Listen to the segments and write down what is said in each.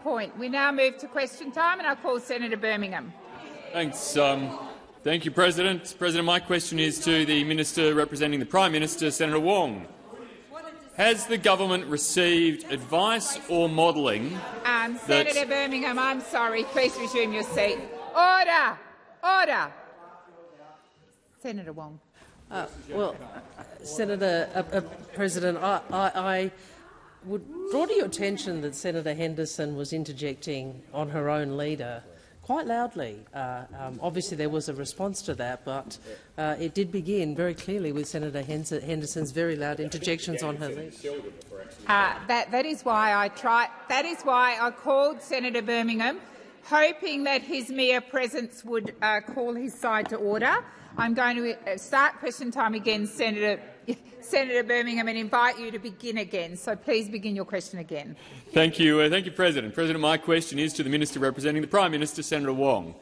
point. We now move to question time, and I call Senator Birmingham. Thanks. Thank you, President. President, my question is to the Minister representing the Prime Minister, Senator Wong. Has the government received advice or modelling Senator Birmingham, I'm sorry. Please resume your seat. Order! Order! Senator Wong. President, I would draw to your attention that Senator Henderson was interjecting on her own leader quite loudly. Obviously there was a response to that, but it did begin very clearly with Senator Henderson's very loud interjections on her leader. That is why I called Senator Birmingham, hoping that his mere presence would call his side to order. I'm going to start question time again, Senator Birmingham, and invite you to begin again. So please begin your question again. Thank you, President. President, my question is to the Minister representing the Prime Minister, Senator Wong.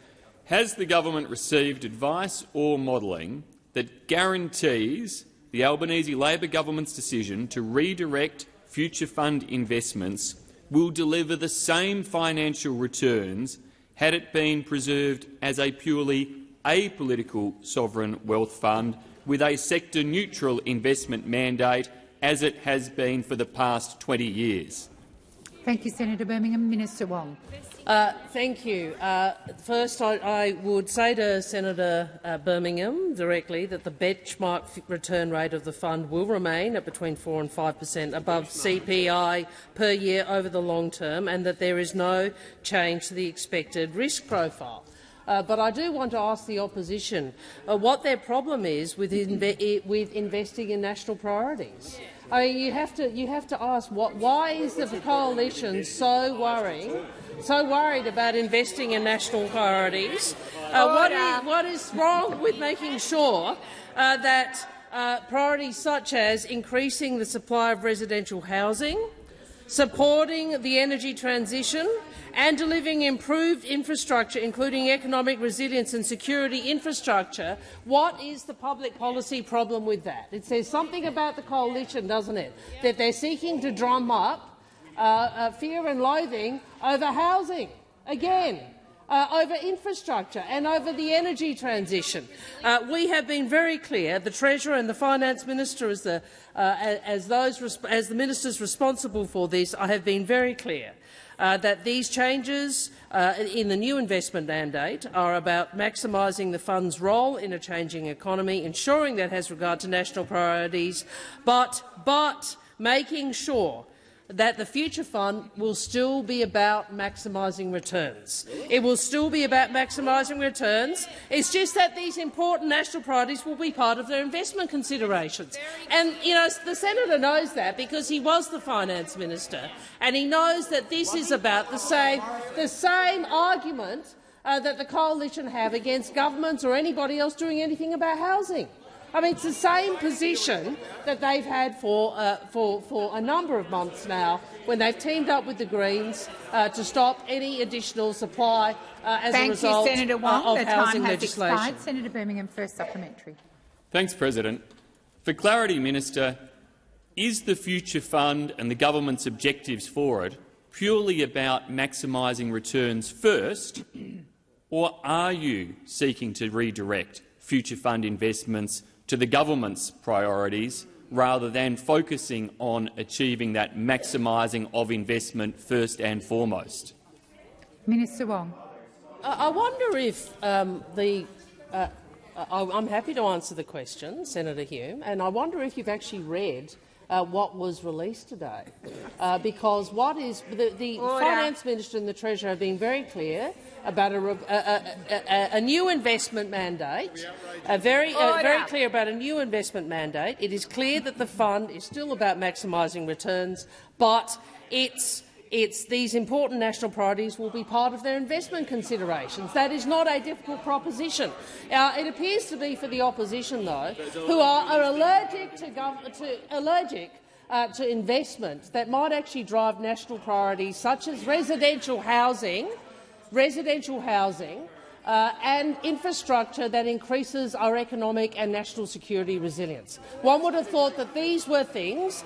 Has the government received advice or modelling that guarantees the Albanese Labor government's decision to redirect future fund investments will deliver the same financial returns had it been preserved as a purely apolitical sovereign wealth fund with a sector-neutral investment mandate, as it has been for the past 20 years? Thank you, Senator Birmingham. Minister Wong. Thank you. First, I would say to Senator Birmingham directly that the benchmark return rate of the fund will remain at between 4% and 5% above CPI per year over the long term, and that there is no change to the expected risk profile. But I do want to ask the opposition what their problem is with investing in national priorities. I mean, you have to ask why is the coalition so worried about investing in national priorities? What is wrong with making sure that priorities such as increasing the supply of residential housing, supporting the energy transition and delivering improved infrastructure, including economic resilience and security infrastructure, what is the public policy problem with that? It says something about the coalition, doesn't it, that they're seeking to drum up fear and loathing over housing, again, over infrastructure and over the energy transition. We have been very clear, the Treasurer and the Finance Minister as the ministers responsible for this, I have been very clear that these changes in the new investment mandate are about maximising the fund's role in a changing economy, ensuring that it has regard to national priorities, but making sure that the future fund will still be about maximising returns. It will still be about maximising returns. It's just that these important national priorities will be part of their investment considerations. And the senator knows that because he was the finance minister, and he knows that this is about the same argument that the coalition have against governments or anybody else doing anything about housing. I mean, it's the same position that they've had for a number of months now, when they've teamed up with the Greens to stop any additional supply as a result Senator Wong. of housing legislation. Expired. Senator Birmingham, first supplementary. Thanks, President. For clarity, Minister, is the Future Fund and the government's objectives for it purely about maximising returns first, or are you seeking to redirect Future Fund investments to the government's priorities rather than focusing on achieving that maximising of investment first and foremost? Minister Wong. I wonder if I'm happy to answer the question, Senator Hume, and I wonder if you've actually read what was released today, because what is the Finance Minister and the Treasurer have been very clear about a new investment mandate, very clear about a new investment mandate. It is clear that the fund is still about maximising returns, but these important national priorities will be part of their investment considerations. That is not a difficult proposition. It appears to be for the opposition, though, who are allergic to investment that might actually drive and infrastructure that increases our economic and national security resilience. One would have thought that these were things,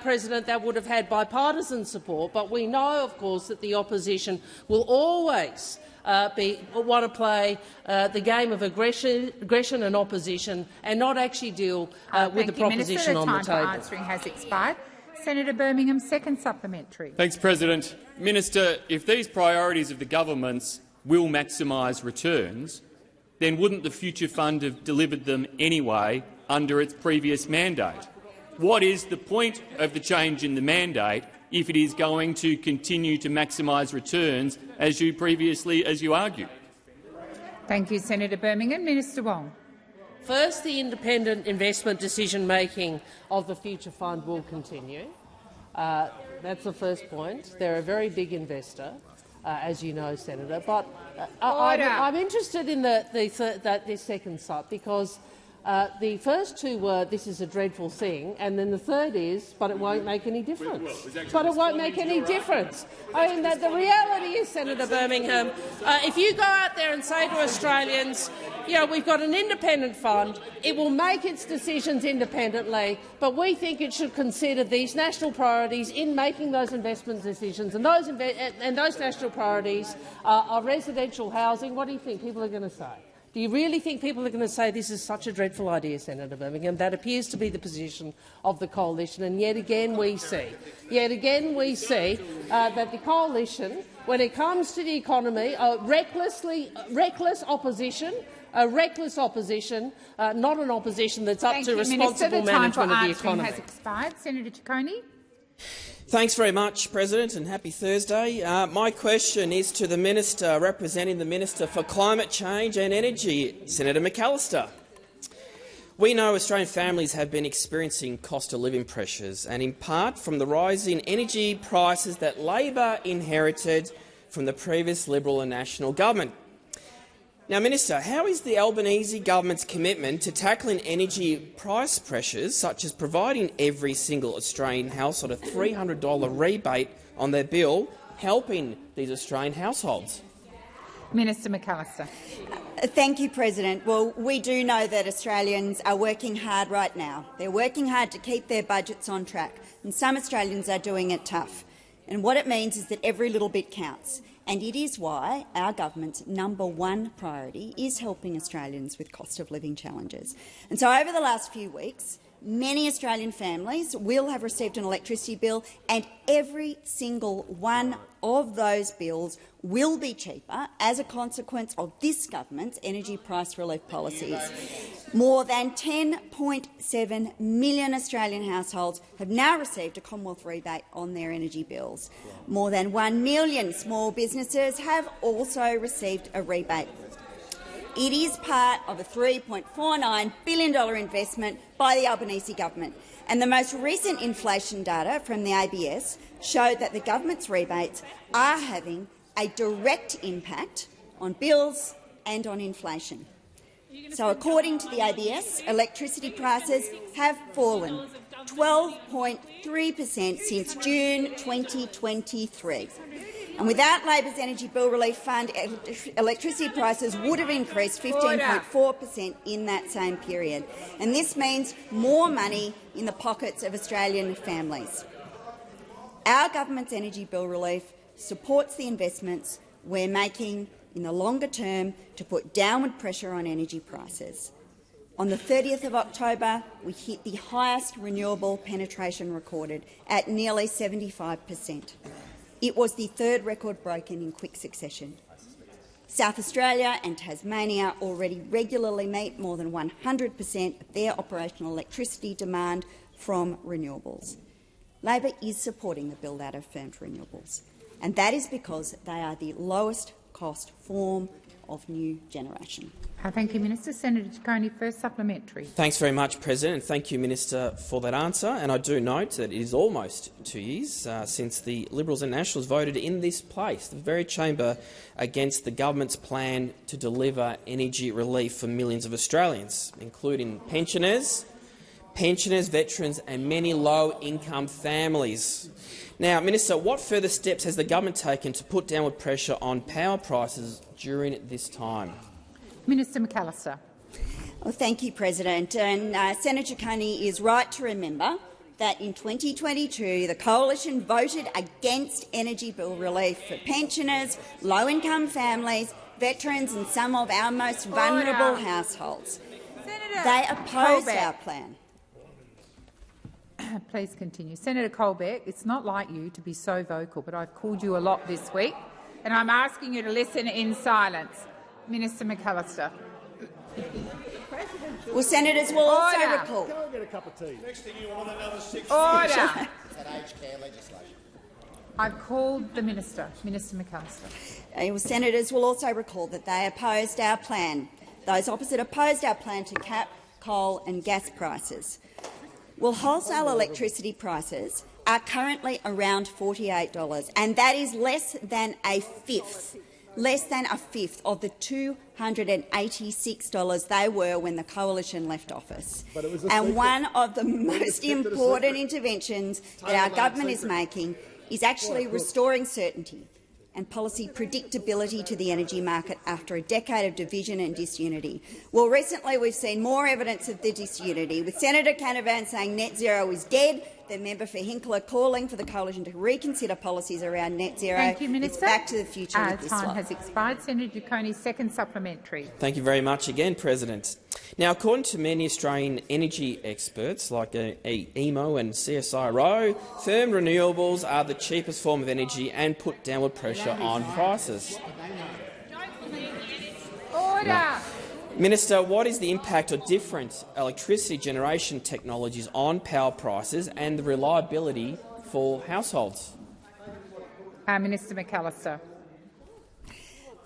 President, that would have had bipartisan support, but we know, of course, that the opposition will always want to play the game of aggression and opposition and not actually deal with the proposition on the table. The time for answering has expired. Senator Birmingham, second supplementary. Thanks, President. Minister, if these priorities of the government's will maximise returns, then wouldn't the Future Fund have delivered them anyway under its previous mandate? What is the point of the change in the mandate if it is going to continue to maximise returns as you argued? Thank you, Senator Birmingham. Minister Wong. First, the independent investment decision-making of the Future Fund will continue. That's the first point. They're a very big investor, as you know, Senator. But I'm interested in this second sub because the first two were, this is a dreadful thing, and then the third is, but it won't make any difference. But it won't make any difference. I mean, the reality is, Senator Birmingham, if you go out there and say to Australians, you know, we've got an independent fund, it will make its decisions independently, but we think it should consider these national priorities in making those investment decisions, and those national priorities are residential housing. What do you think people are going to say? Do you really think people are going to say this is such a dreadful idea, Senator Birmingham? That appears to be the position of the coalition, and yet again we see that the coalition, when it comes to the economy, reckless opposition, not an opposition that's up to responsible management of the economy. Has expired. Senator Ciccone. Thanks very much, President, and happy Thursday. My question is to the Minister representing the Minister for Climate Change and Energy, Senator McAllister. We know Australian families have been experiencing cost of living pressures, and in part from the rising energy prices that Labor inherited from the previous Liberal and National government. Now, Minister, how is the Albanese government's commitment to tackling energy price pressures, such as providing every single Australian household a $300 rebate on their bill, helping these Australian households? Minister McAllister. Thank you, President. Well, we do know that Australians are working hard right now. They're working hard to keep their budgets on track, and some Australians are doing it tough. And what it means is that every little bit counts. And it is why our government's #1 priority is helping Australians with cost of living challenges. And so over the last few weeks, many Australian families will have received an electricity bill, and every single one of those bills will be cheaper as a consequence of this government's energy price relief policies. More than 10.7 million Australian households have now received a Commonwealth rebate on their energy bills. More than 1 million small businesses have also received a rebate. It is part of a $3.49 billion investment by the Albanese government, and the most recent inflation data from the ABS showed that the government's rebates are having a direct impact on bills and on inflation. So, according to the ABS, electricity prices have fallen 12.3% since June 2023. And without Labor's Energy Bill Relief Fund, electricity prices would have increased 15.4% in that same period. And this means more money in the pockets of Australian families. Our government's energy bill relief supports the investments we're making in the longer term to put downward pressure on energy prices. On the 30th of October, we hit the highest renewable penetration recorded at nearly 75%. It was the third record broken in quick succession. South Australia and Tasmania already regularly meet more than 100% of their operational electricity demand from renewables. Labor is supporting the build-out of firmed renewables, and that is because they are the lowest cost form of new generation. Thank you, Minister. Senator Ciccone, first supplementary. Thanks very much, President, and thank you, Minister, for that answer. And I do note that it is almost 2 years since the Liberals and Nationals voted in this place, the very chamber, against the government's plan to deliver energy relief for millions of Australians, including pensioners, pensioners, veterans and many low-income families. Now, Minister, what further steps has the government taken to put downward pressure on power prices during this time? Minister McAllister. Well, thank you, President. And Senator Coney is right to remember that in 2022 the Coalition voted against energy bill relief for pensioners, low-income families, veterans and some of our most vulnerable households. They opposed our plan. Please continue. Senator Colbeck, it's not like you to be so vocal, but I've called you a lot this week, and I'm asking you to listen in silence. Minister McAllister. Well, senators will also recall. Go and get a cup of tea. Next thing you want another 6 Order. It's that aged care legislation. I've called the minister. Minister McAllister. Well, senators will also recall that they opposed our plan. Those opposite opposed our plan to cap coal and gas prices. Well, wholesale electricity prices are currently around $48, and that is less than a fifth of the $286 they were when the Coalition left office. And one of the most important interventions that our government is making is actually restoring certainty and policy predictability to the energy market after a decade of division and disunity. Well, recently we've seen more evidence of the disunity, with Senator Canavan saying net zero is dead, the member for Hinkler calling for the Coalition to reconsider policies around net zero. Thank you, Minister. It's back to the future with this time lot. has expired. Senator Coney, second supplementary. Thank you very much again, President. Now, according to many Australian energy experts like EMO and CSIRO, firm renewables are the cheapest form of energy and put downward pressure on prices. Order. No. Minister, what is the impact of different electricity generation technologies on power prices and the reliability for households? Minister McAllister.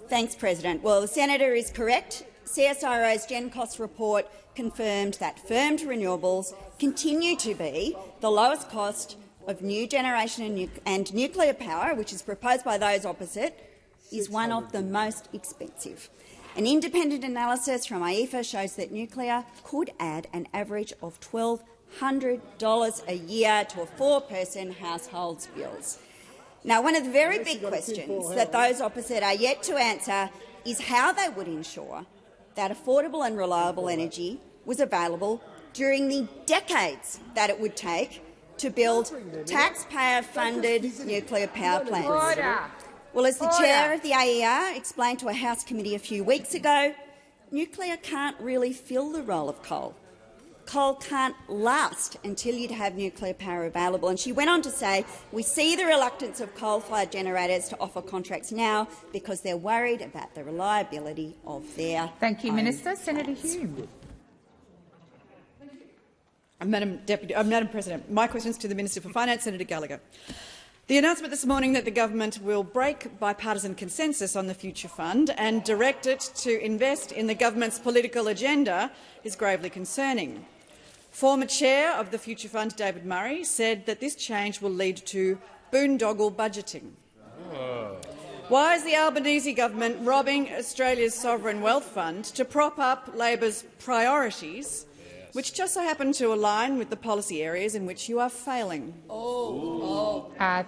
Thanks, President. Well, the senator is correct. CSIRO's GenCost report confirmed that firmed renewables continue to be the lowest cost of new generation and nuclear power, which is proposed by those opposite, is one of the most expensive. An independent analysis from IEFA shows that nuclear could add an average of $1,200 a year to a four-person household's bills. Now, one of the very big questions that those opposite are yet to answer is how they would ensure that affordable and reliable energy was available during the decades that it would take to build taxpayer-funded nuclear power plants. Order. Well, as the chair of the AER explained to a House committee a few weeks ago, nuclear can't really fill the role of coal. Coal can't last until you'd have nuclear power available. And she went on to say, we see the reluctance of coal-fired generators to offer contracts now because they're worried about the reliability of their Thank you, Minister. Senator Hume. Madam President, my question is to the Minister for Finance, Senator Gallagher. The announcement this morning that the government will break bipartisan consensus on the Future Fund and direct it to invest in the government's political agenda is gravely concerning. Former chair of the Future Fund, David Murray, said that this change will lead to boondoggle budgeting. Why is the Albanese government robbing Australia's sovereign wealth fund to prop up Labor's priorities, which just so happen to align with the policy areas in which you are failing?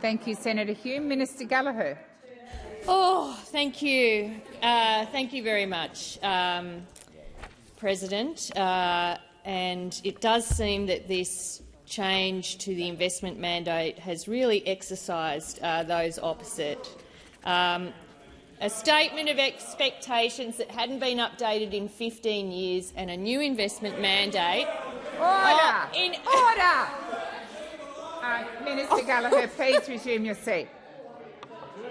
Thank you, Senator Hume. Minister Gallagher. Thank you. Thank you very much, President. And it does seem that this change to the investment mandate has really exercised those opposite. A statement of expectations that hadn't been updated in 15 years and a new investment mandate. Order! Order! Minister Gallagher, please resume your seat.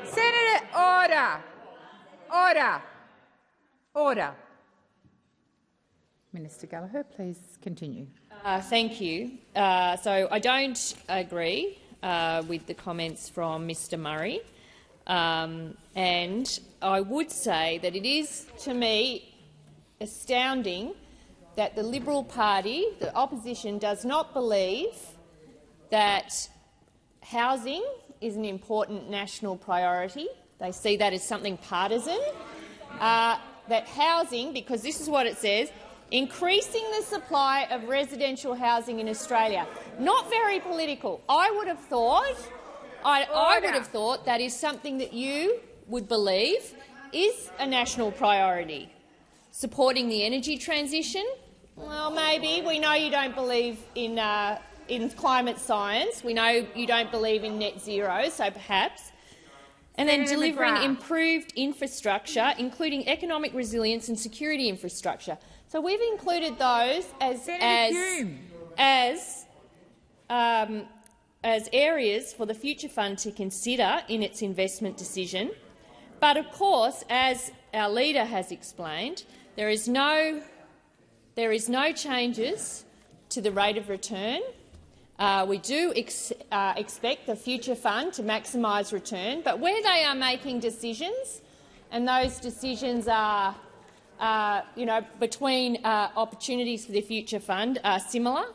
Senator, order! Order! Order! Minister Gallagher, please continue. Thank you. So I don't agree with the comments from Mr Murray. And I would say that it is, to me, astounding that the Liberal Party, the opposition, does not believe that housing is an important national priority. They see that as something partisan. That housing, because this is what it says, increasing the supply of residential housing in Australia. Not very political. I would have thought that is something that you would believe is a national priority. Supporting the energy transition? Well, maybe. We know you don't believe in climate science. We know you don't believe in net zero, so perhaps. And then delivering improved infrastructure, including economic resilience and security infrastructure. So we've included those as areas for the Future Fund to consider in its investment decision. But of course, as our leader has explained, there is no changes to the rate of return. We do expect the Future Fund to maximise return, but where they are making decisions, and those decisions are between opportunities for the Future Fund are similar,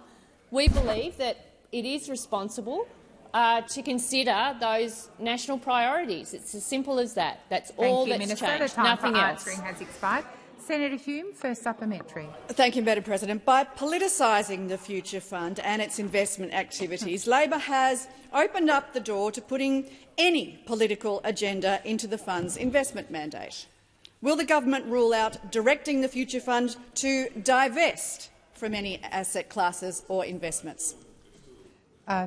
we believe that it is responsible to consider those national priorities. It's as simple as that. That's all that's changed. The time Nothing for else. answering has expired. Senator Hume, first supplementary. Thank you, Madam President. By politicising the Future Fund and its investment activities, Labor has opened up the door to putting any political agenda into the fund's investment mandate. Will the government rule out directing the Future Fund to divest from any asset classes or investments?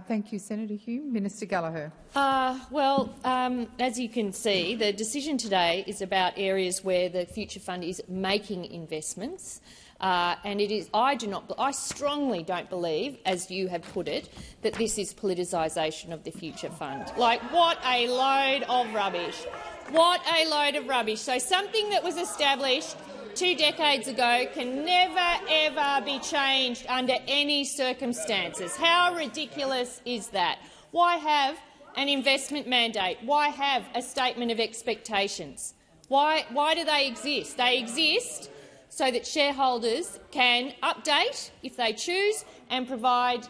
Thank you, Senator Hume. Minister Gallagher. As you can see, the decision today is about areas where the Future Fund is making investments, and it is. I strongly don't believe, as you have put it, that this is politicisation of the Future Fund. Like, what a load of rubbish! What a load of rubbish! So something that was established 2 decades ago can never, ever be changed under any circumstances. How ridiculous is that? Why have an investment mandate? Why have a statement of expectations? Why do they exist? They exist so that shareholders can update, if they choose, and provide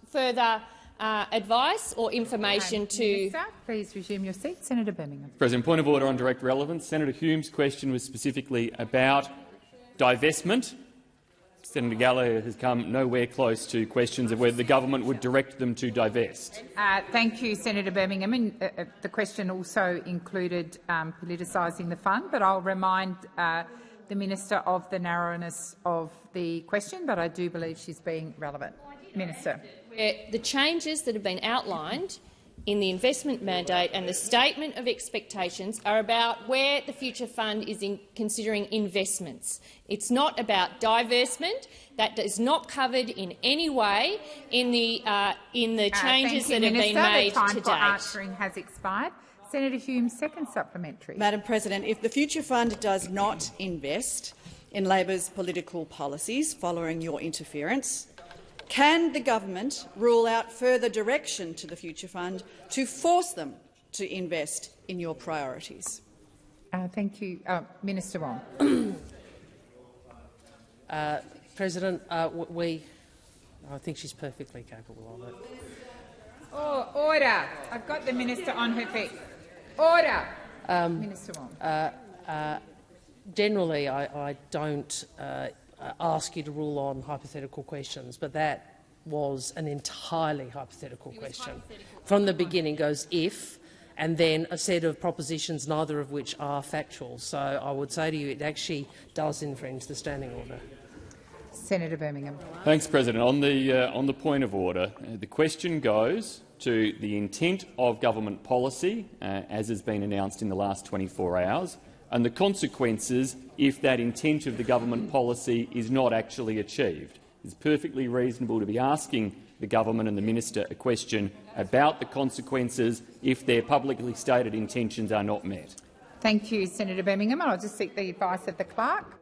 further advice or information to— Minister, please resume your seat. Senator Birmingham. President, point of order on direct relevance. Senator Hume's question was specifically about divestment. Senator Gallagher has come nowhere close to questions of whether the government would direct them to divest. Thank you, Senator Birmingham. And, the question also included politicising the fund, but I'll remind the Minister of the narrowness of the question, but I do believe she's being relevant. Minister. The changes that have been outlined in the investment mandate and the statement of expectations are about where the Future Fund is considering investments. It's not about divestment. That is not covered in any way in the changes that have been made to date. The time for answering has expired. Senator Hume, second supplementary. Madam President, if the Future Fund does not invest in Labor's political policies following your interference, can the government rule out further direction to the Future Fund to force them to invest in your priorities? Thank you. Minister Wong. President, I think she's perfectly capable of it. Oh, order. I've got the minister on her feet. Order. Minister Wong. Generally, I don't ask you to rule on hypothetical questions, but that was an entirely hypothetical question. From the beginning goes if, and then a set of propositions, neither of which are factual. So I would say to you it actually does infringe the standing order. Senator Birmingham. Thanks, President. On the point of order, the question goes to the intent of government policy, as has been announced in the last 24 hours, and the consequences if that intent of the government policy is not actually achieved. It's perfectly reasonable to be asking the government and the minister a question about the consequences if their publicly stated intentions are not met. Thank you, Senator Birmingham. I'll just seek the advice of the clerk.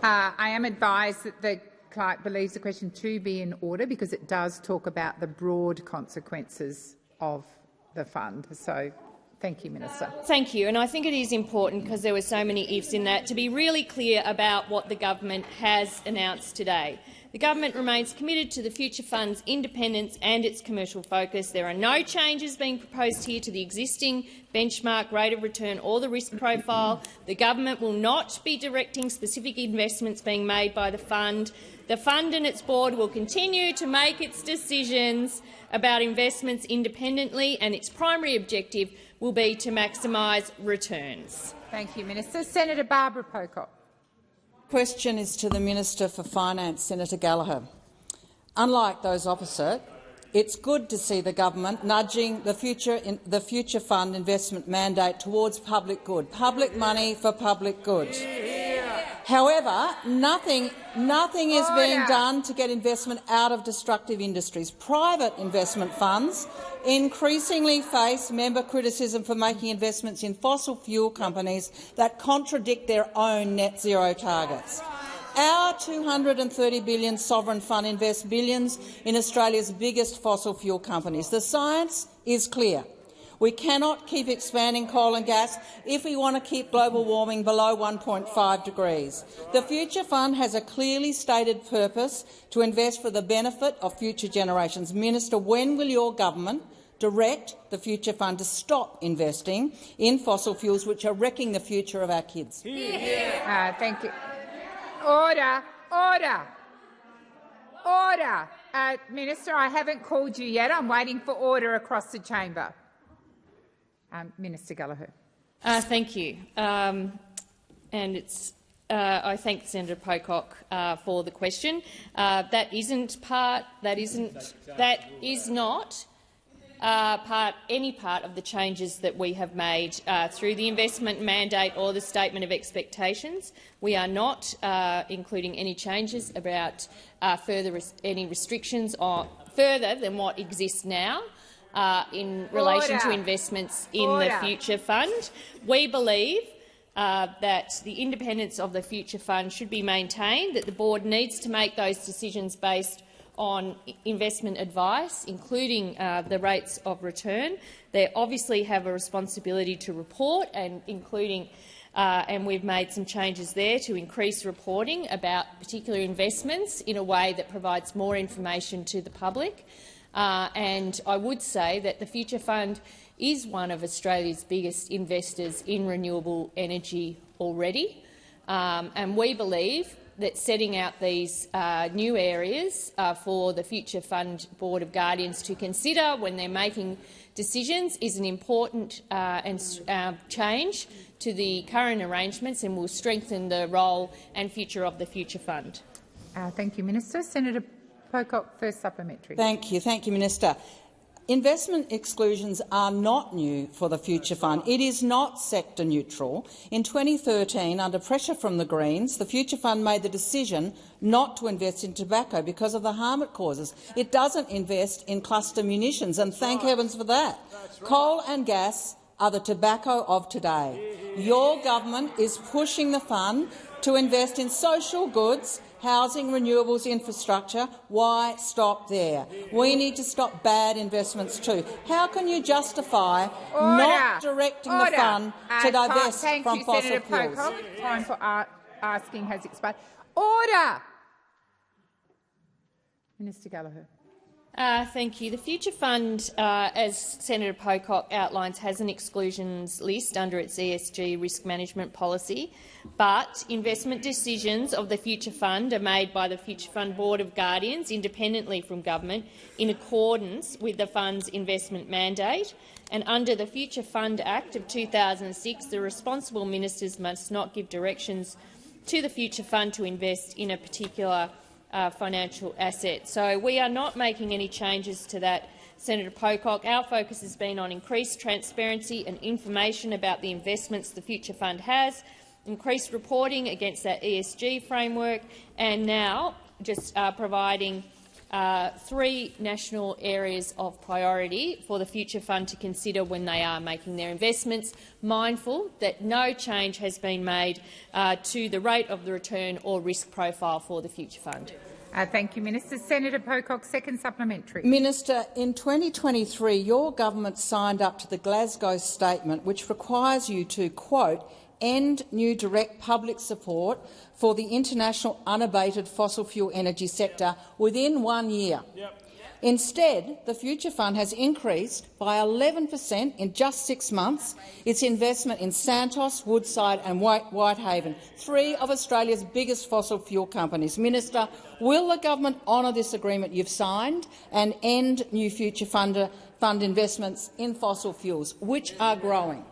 I am advised that the clerk believes the question to be in order because it does talk about the broad consequences of the fund. So Thank you, Minister. Thank you. And I think it is important, because there were so many ifs in that, to be really clear about what the government has announced today. The government remains committed to the Future Fund's independence and its commercial focus. There are no changes being proposed here to the existing benchmark rate of return or the risk profile. The government will not be directing specific investments being made by the fund. The fund and its board will continue to make its decisions about investments independently, and its primary objective will be to maximise returns. Thank you, Minister. Senator Barbara Pocock. Question is to the Minister for Finance, Senator Gallagher. Unlike those opposite, it's good to see the government nudging the Future Fund investment mandate towards public good, public money for public good. However, nothing is being done to get investment out of destructive industries. Private investment funds increasingly face member criticism for making investments in fossil fuel companies that contradict their own net zero targets. Our $230 billion sovereign fund invests billions in Australia's biggest fossil fuel companies. The science is clear. We cannot keep expanding coal and gas if we want to keep global warming below 1.5 degrees. The Future Fund has a clearly stated purpose to invest for the benefit of future generations. Minister, when will your government direct the Future Fund to stop investing in fossil fuels, which are wrecking the future of our kids? Thank you. Order. Order. Order. Minister, I haven't called you yet. I'm waiting for order across the chamber. Minister Gallagher. Thank you. I thank Senator Pocock for the question. That is not any part of the changes that we have made through the investment mandate or the statement of expectations. We are not including any changes about any restrictions further than what exists now in relation to investments in the Future Fund. We believe that the independence of the Future Fund should be maintained, that the board needs to make those decisions based on investment advice, including the rates of return. They obviously have a responsibility to report, and we've made some changes there to increase reporting about particular investments in a way that provides more information to the public. And I would say that the Future Fund is one of Australia's biggest investors in renewable energy already, and we believe that setting out these new areas for the Future Fund Board of Guardians to consider when they're making decisions is an important change to the current arrangements, and will strengthen the role and future of the Future Fund. Thank you, Minister. Senator Pocock, first supplementary. Thank you, Minister. Investment exclusions are not new for the Future Fund. It is not sector neutral. In 2013, under pressure from the Greens, the Future Fund made the decision not to invest in tobacco because of the harm it causes. It doesn't invest in cluster munitions, and thank heavens for that. Coal and gas are the tobacco of today. Your government is pushing the fund to invest in social goods, housing, renewables, infrastructure. Why stop there? We need to stop bad investments too. How can you justify not directing the fund to divest from fossil Senator fuels? Pocock. Time for asking has expired. Order. Minister Gallagher. Thank you. The Future Fund, as Senator Pocock outlines, has an exclusions list under its ESG risk management policy, but investment decisions of the Future Fund are made by the Future Fund Board of Guardians independently from government in accordance with the fund's investment mandate. And under the Future Fund Act of 2006, the responsible ministers must not give directions to the Future Fund to invest in a particular financial asset. So we are not making any changes to that, Senator Pocock. Our focus has been on increased transparency and information about the investments the Future Fund has, increased reporting against that ESG framework, and now just providing 3 national areas of priority for the Future Fund to consider when they are making their investments, mindful that no change has been made to the rate of the return or risk profile for the Future Fund. Thank you, Minister. Senator Pocock, second supplementary. Minister, in 2023 your government signed up to the Glasgow Statement, which requires you to, quote, end new direct public support for the international unabated fossil fuel energy sector within 1 year. Yep. Instead, the Future Fund has increased by 11% in just 6 months its investment in Santos, Woodside and Whitehaven, 3 of Australia's biggest fossil fuel companies. Minister, will the government honour this agreement you've signed and end new Future Fund investments in fossil fuels, which are growing?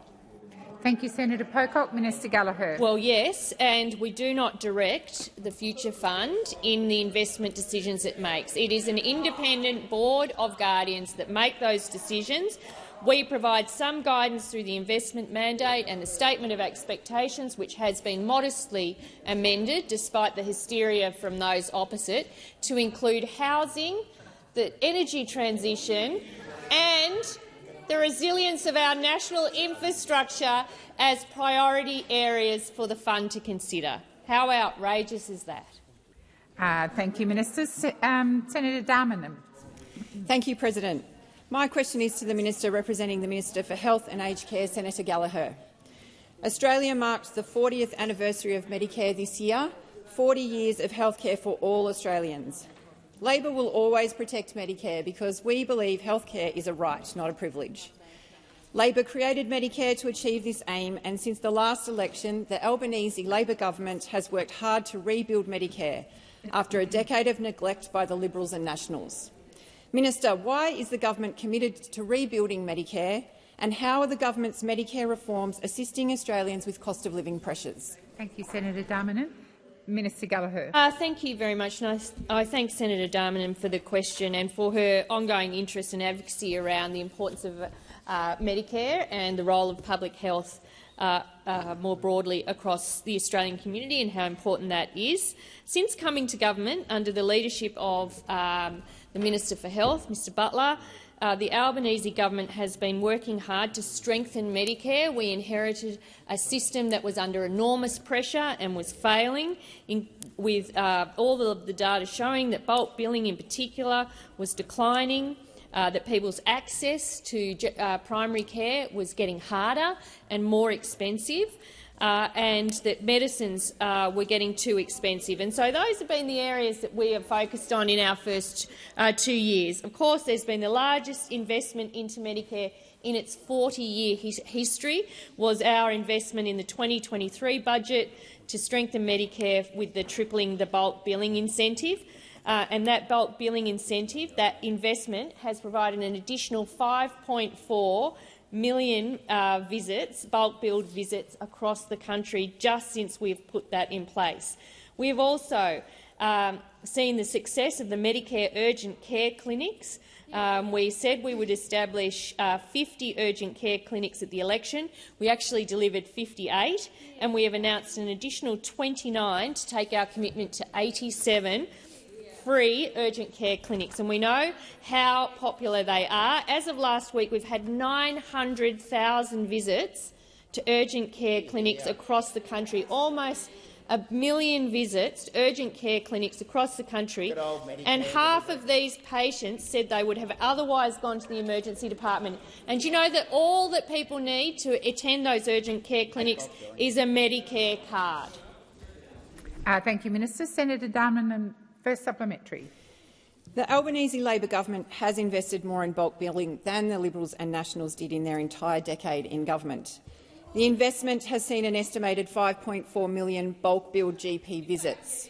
Thank you, Senator Pocock. Minister Gallagher. Well, yes, and we do not direct the Future Fund in the investment decisions it makes. It is an independent board of guardians that make those decisions. We provide some guidance through the investment mandate and the statement of expectations, which has been modestly amended, despite the hysteria from those opposite, to include housing, the energy transition and the resilience of our national infrastructure as priority areas for the fund to consider. How outrageous is that? Thank you, Minister. Senator Darmingham. Thank you, President. My question is to the Minister representing the Minister for Health and Aged Care, Senator Gallagher. Australia marked the 40th anniversary of Medicare this year, 40 years of healthcare for all Australians. Labor will always protect Medicare because we believe healthcare is a right, not a privilege. Labor created Medicare to achieve this aim, and since the last election, the Albanese Labor government has worked hard to rebuild Medicare after a decade of neglect by the Liberals and Nationals. Minister, why is the government committed to rebuilding Medicare, and how are the government's Medicare reforms assisting Australians with cost of living pressures? Thank you, Senator Darmingham. Minister Gallagher. Thank you very much. And I thank Senator Darmingham for the question and for her ongoing interest and advocacy around the importance of Medicare and the role of public health more broadly across the Australian community and how important that is. Since coming to government under the leadership of the Minister for Health, Mr Butler, the Albanese government has been working hard to strengthen Medicare. We inherited a system that was under enormous pressure and was failing, with all of the data showing that bulk billing in particular was declining, that people's access to primary care was getting harder and more expensive, and that medicines were getting too expensive. And so those have been the areas that we have focused on in our first 2 years. Of course, there's been the largest investment into Medicare in its 40-year history was our investment in the 2023 budget to strengthen Medicare with the tripling the bulk billing incentive. And that bulk billing incentive, that investment, has provided an additional 5.4 million visits, bulk billed visits across the country just since we've put that in place. We have also seen the success of the Medicare urgent care clinics. We said we would establish 50 urgent care clinics at the election. We actually delivered 58, and we have announced an additional 29 to take our commitment to 87 free urgent care clinics, and we know how popular they are. As of last week, we've had 900,000 visits to urgent care clinics across the country, almost 1 million visits to urgent care clinics across the country, and half of these patients said they would have otherwise gone to the emergency department. And do you know that all that people need to attend those urgent care clinics is a Medicare card? Thank you, Minister. Senator Darmingham, first supplementary. The Albanese Labor government has invested more in bulk billing than the Liberals and Nationals did in their entire decade in government. The investment has seen an estimated 5.4 million bulk billed GP visits.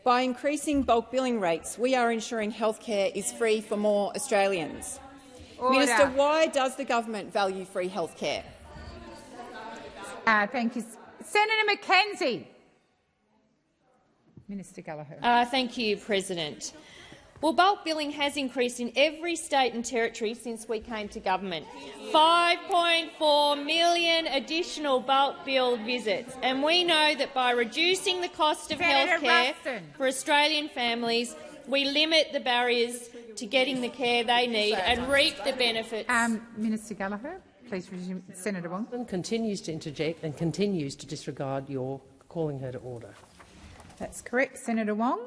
By increasing bulk billing rates, we are ensuring healthcare is free for more Australians. Order. Minister, why does the government value free healthcare? Thank you. Senator McKenzie. Minister Gallagher. Thank you, President. Well, bulk billing has increased in every state and territory since we came to government. 5.4 million additional bulk billed visits. And we know that by reducing the cost of healthcare for Australian families, we limit the barriers to getting the care they need and reap the benefits. Minister Gallagher, please resume. Senator Wong. Continues to interject and continues to disregard your calling her to order. That's correct. Senator Wong.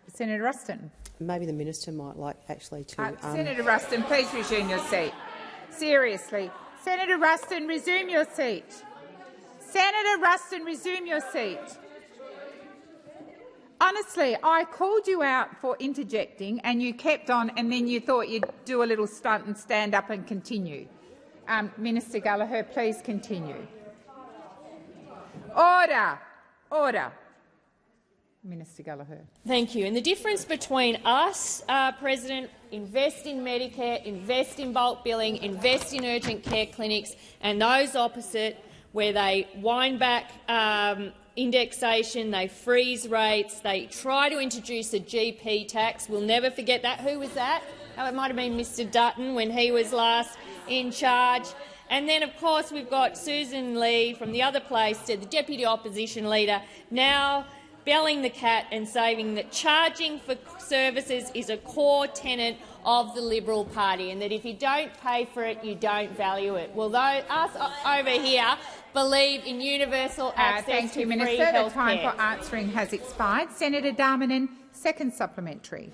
Senator Ruston. Maybe the minister might like actually to. Senator Ruston, please resume your seat. Seriously. Senator Ruston, resume your seat. Senator Ruston, resume your seat. Honestly, I called you out for interjecting and you kept on, and then you thought you'd do a little stunt and stand up and continue. Minister Gallagher, please continue. Order. Order. Minister Gallagher. Thank you. And the difference between us, President, invest in Medicare, invest in bulk billing, invest in urgent care clinics, and those opposite, where they wind back indexation, they freeze rates, they try to introduce a GP tax. We'll never forget that. Who was that? Oh, it might have been Mr Dutton when he was last in charge. And then, of course, we've got Susan Lee from the other place, the Deputy Opposition Leader, now belling the cat and saying that charging for services is a core tenet of the Liberal Party, and that if you don't pay for it, you don't value it. Well, us over here believe in universal access thank you, to Minister. free health The time care. for answering has expired. Senator Darmanin, second supplementary.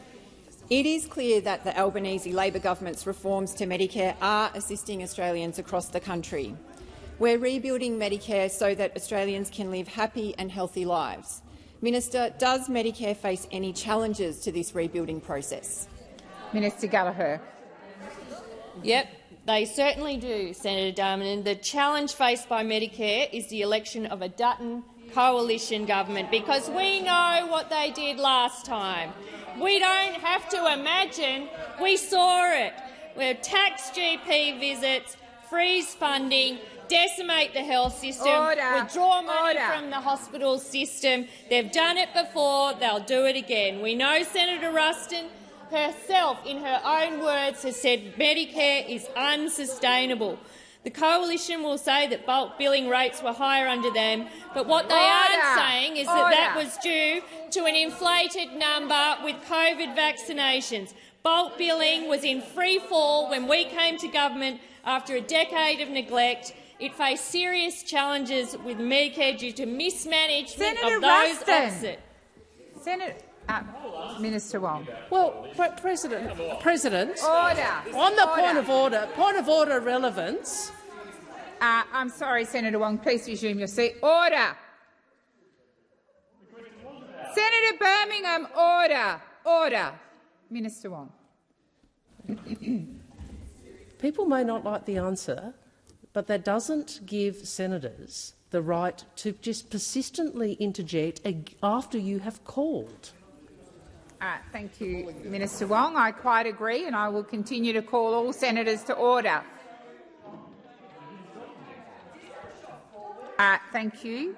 It is clear that the Albanese Labor government's reforms to Medicare are assisting Australians across the country. We're rebuilding Medicare so that Australians can live happy and healthy lives. Minister, does Medicare face any challenges to this rebuilding process? Minister Gallagher. Yep, they certainly do, Senator Darmanin. The challenge faced by Medicare is the election of a Dutton coalition government, because we know what they did last time. We don't have to imagine. We saw it. We'll tax GP visits, freeze funding, decimate the health system, withdraw money from the hospital system. They've done it before, they'll do it again. We know Senator Ruston herself, in her own words, has said Medicare is unsustainable. The coalition will say that bulk billing rates were higher under them, but what they aren't saying is that that was due to an inflated number with COVID vaccinations. Bulk billing was in free fall when we came to government after a decade of neglect. It faced serious challenges with Medicare due to mismanagement of those opposite. Minister Wong. Well, President, Order. On the point of order relevance. I'm sorry, Senator Wong. Please resume your seat. Order. Senator Birmingham, order. Order. Minister Wong. People may not like the answer, but that doesn't give senators the right to just persistently interject after you have called. Thank you, Minister Wong. I quite agree, and I will continue to call all senators to order. Thank you.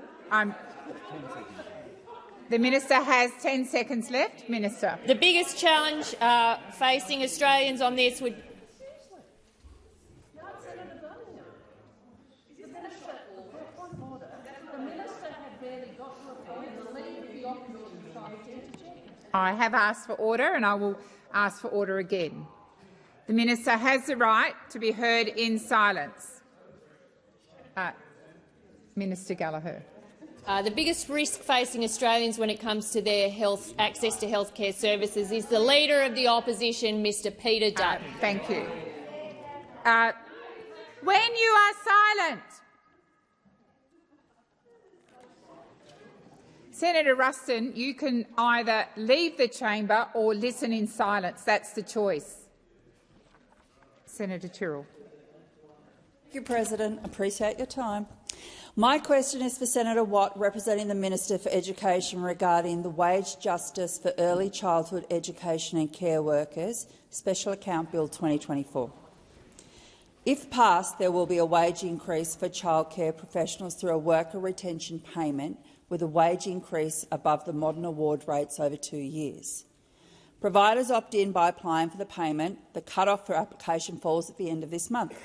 The minister has 10 seconds left. Minister. The biggest challenge facing Australians on this would— I have asked for order, and I will ask for order again. The minister has the right to be heard in silence. Minister Gallagher. The biggest risk facing Australians when it comes to their access to healthcare services is the Leader of the Opposition, Mr Peter Dutton. Thank you. When you are silent. Senator Ruston, you can either leave the chamber or listen in silence. That's the choice. Senator Tyrrell. Thank you, President. Appreciate your time. My question is for Senator Watt, representing the Minister for Education, regarding the Wage Justice for Early Childhood Education and Care Workers, Special Account Bill 2024. If passed, there will be a wage increase for childcare professionals through a worker retention payment with a wage increase above the modern award rates over 2 years. Providers opt in by applying for the payment. The cut-off for application falls at the end of this month.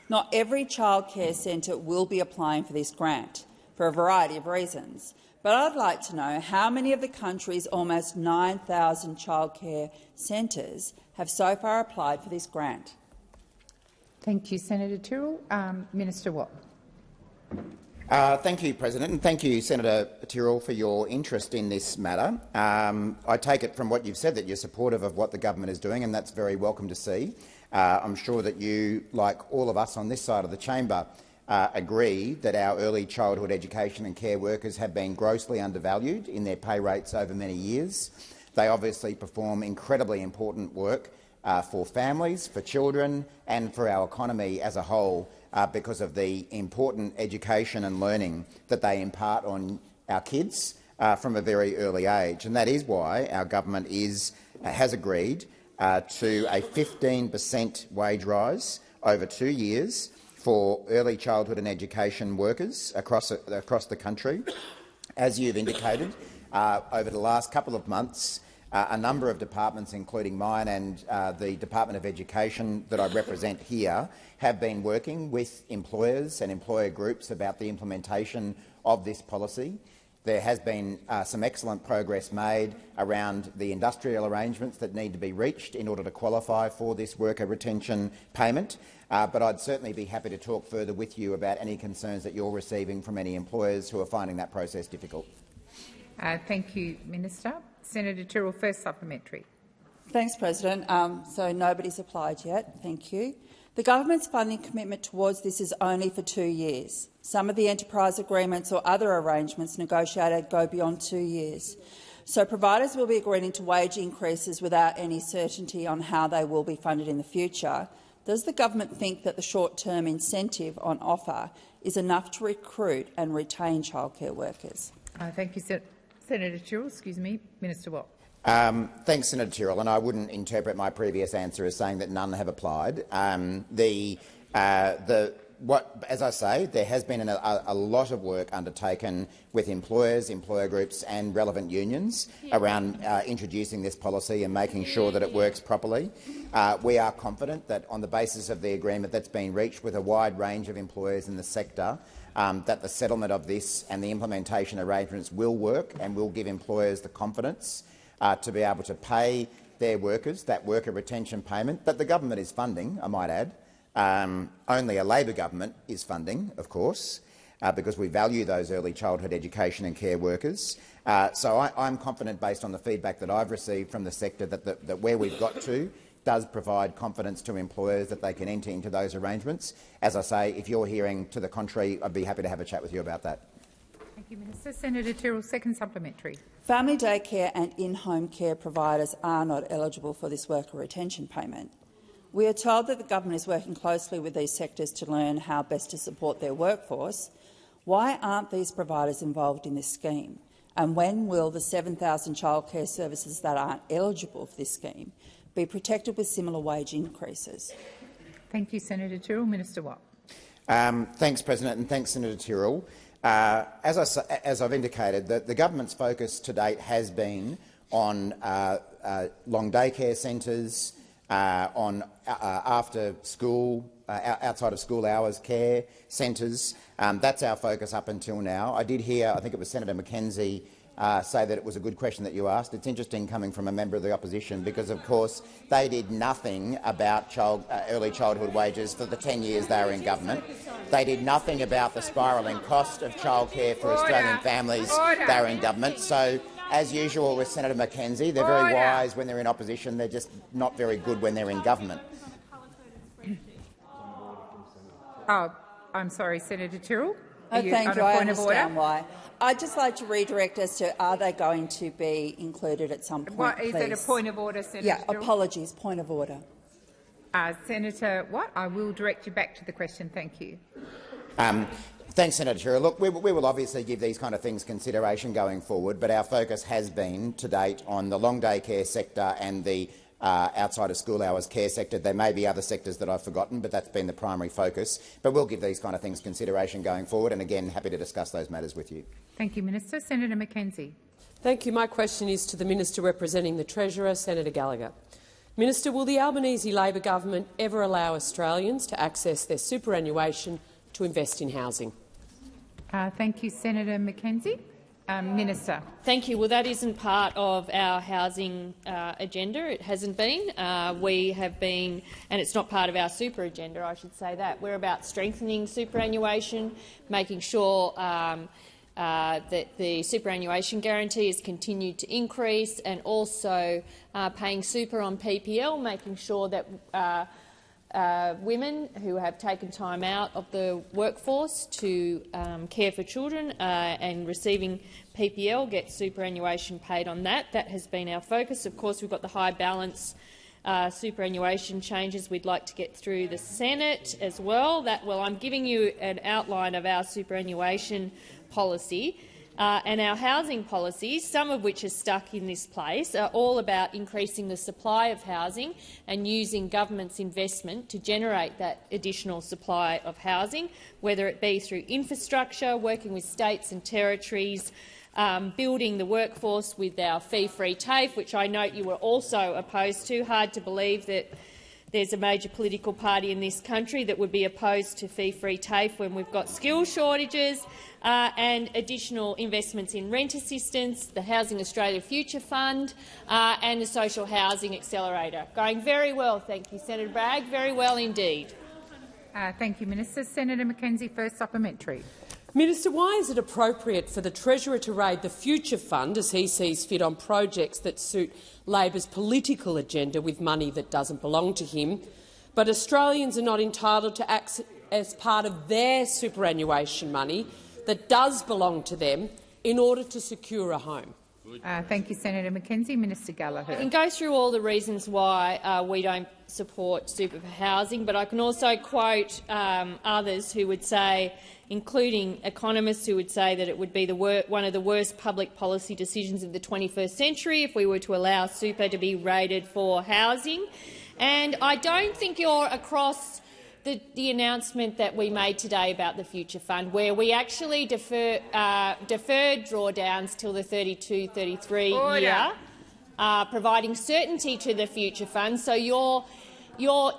Not every childcare centre will be applying for this grant, for a variety of reasons, but I'd like to know how many of the country's almost 9,000 childcare centres have so far applied for this grant. Thank you, Senator Tyrrell. Minister Watt. Thank you, President, and thank you, Senator Tyrrell, for your interest in this matter. I take it from what you've said that you're supportive of what the government is doing, and that's very welcome to see. I'm sure that you, like all of us on this side of the chamber, agree that our early childhood education and care workers have been grossly undervalued in their pay rates over many years. They obviously perform incredibly important work for families, for children and for our economy as a whole, because of the important education and learning that they impart on our kids from a very early age. And that is why our government has agreed to a 15% wage rise over 2 years for early childhood and education workers across the country. As you've indicated, over the last couple of months, a number of departments, including mine and the Department of Education that I represent here, have been working with employers and employer groups about the implementation of this policy. There has been some excellent progress made around the industrial arrangements that need to be reached in order to qualify for this worker retention payment, but I'd certainly be happy to talk further with you about any concerns that you're receiving from any employers who are finding that process difficult. Thank you, Minister. Senator Tyrrell, first supplementary. Thanks, President. So nobody's applied yet. Thank you. The government's funding commitment towards this is only for 2 years. Some of the enterprise agreements or other arrangements negotiated go beyond 2 years. So providers will be agreeing to wage increases without any certainty on how they will be funded in the future. Does the government think that the short-term incentive on offer is enough to recruit and retain childcare workers? Thank you, Senator Tyrrell. Excuse me, Minister Watt. Thanks, Senator Tyrrell, and I wouldn't interpret my previous answer as saying that none have applied. As I say, there has been a lot of work undertaken with employers, employer groups and relevant unions around introducing this policy and making sure that it works properly. We are confident that on the basis of the agreement that's been reached with a wide range of employers in the sector, that the settlement of this and the implementation arrangements will work and will give employers the confidence to be able to pay their workers that worker retention payment that the government is funding, I might add. Only a Labor government is funding, of course, because we value those early childhood education and care workers. So I'm confident, based on the feedback that I've received from the sector, that where we've got to does provide confidence to employers that they can enter into those arrangements. As I say, if you're hearing to the contrary, I'd be happy to have a chat with you about that. Thank you, Minister. Senator Tyrrell, second supplementary. Family daycare and in-home care providers are not eligible for this worker retention payment. We are told that the government is working closely with these sectors to learn how best to support their workforce. Why aren't these providers involved in this scheme? And when will the 7,000 childcare services that aren't eligible for this scheme be protected with similar wage increases? Thank you, Senator Tyrrell. Minister Watt. Thanks, President, and thanks, Senator Tyrrell. As I've indicated, the government's focus to date has been on long daycare centres, on after-school, outside-of-school hours care centres. That's our focus up until now. I did hear, I think it was Senator McKenzie, say that it was a good question that you asked. It's interesting coming from a member of the opposition because, of course, they did nothing about early childhood wages for the 10 years they were in government. They did nothing about the spiralling cost of childcare for Australian families they were in government. So, as usual with Senator McKenzie, they're very wise when they're in opposition. They're just not very good when they're in government. Oh, I'm sorry, Senator Tyrrell. Thank you. I understand why. I'd just like to redirect as to are they going to be included at some point, Is it a point of order, Senator Yeah, Tyrrell? apologies. Point of order. Senator Watt, I will direct you back to the question. Thank you. Thanks, Senator Tyrrell. Look, we will obviously give these kind of things consideration going forward, but our focus has been to date on the long day care sector and the outside of school hours care sector. There may be other sectors that I've forgotten, but that's been the primary focus. But we'll give these kind of things consideration going forward, and again, happy to discuss those matters with you. Thank you, Minister. Senator McKenzie. Thank you. My question is to the Minister representing the Treasurer, Senator Gallagher. Minister, will the Albanese Labor government ever allow Australians to access their superannuation to invest in housing? Thank you, Senator McKenzie. Minister. Thank you. Well, that isn't part of our housing agenda. It hasn't been. We have been, and it's not part of our super agenda, I should say that. We're about strengthening superannuation, making sure that the superannuation guarantee has continued to increase, and also paying super on PPL, making sure that women who have taken time out of the workforce to care for children and receiving PPL get superannuation paid on that. That has been our focus. Of course, we've got the high balance superannuation changes we'd like to get through the Senate as well. I'm giving you an outline of our superannuation policy. And our housing policies, some of which are stuck in this place, are all about increasing the supply of housing and using government's investment to generate that additional supply of housing, whether it be through infrastructure, working with states and territories, building the workforce with our fee-free TAFE, which I note you were also opposed to. Hard to believe that there's a major political party in this country that would be opposed to fee-free TAFE when we've got skill shortages, and additional investments in rent assistance, the Housing Australia Future Fund and the Social Housing Accelerator. Going very well, thank you, Senator Bragg. Very well indeed. Thank you, Minister. Senator Mackenzie, first supplementary. Minister, why is it appropriate for the Treasurer to raid the Future Fund as he sees fit on projects that suit Labor's political agenda with money that doesn't belong to him, but Australians are not entitled to access as part of their superannuation money that does belong to them in order to secure a home? Thank you, Senator Mackenzie. Minister Gallagher. I can go through all the reasons why we don't support super for housing, but I can also quote others who would say, including economists who would say that it would be one of the worst public policy decisions of the 21st century if we were to allow super to be rated for housing. And I don't think you're across the announcement that we made today about the Future Fund, where we actually deferred drawdowns till the 32-33 year, providing certainty to the Future Fund. So your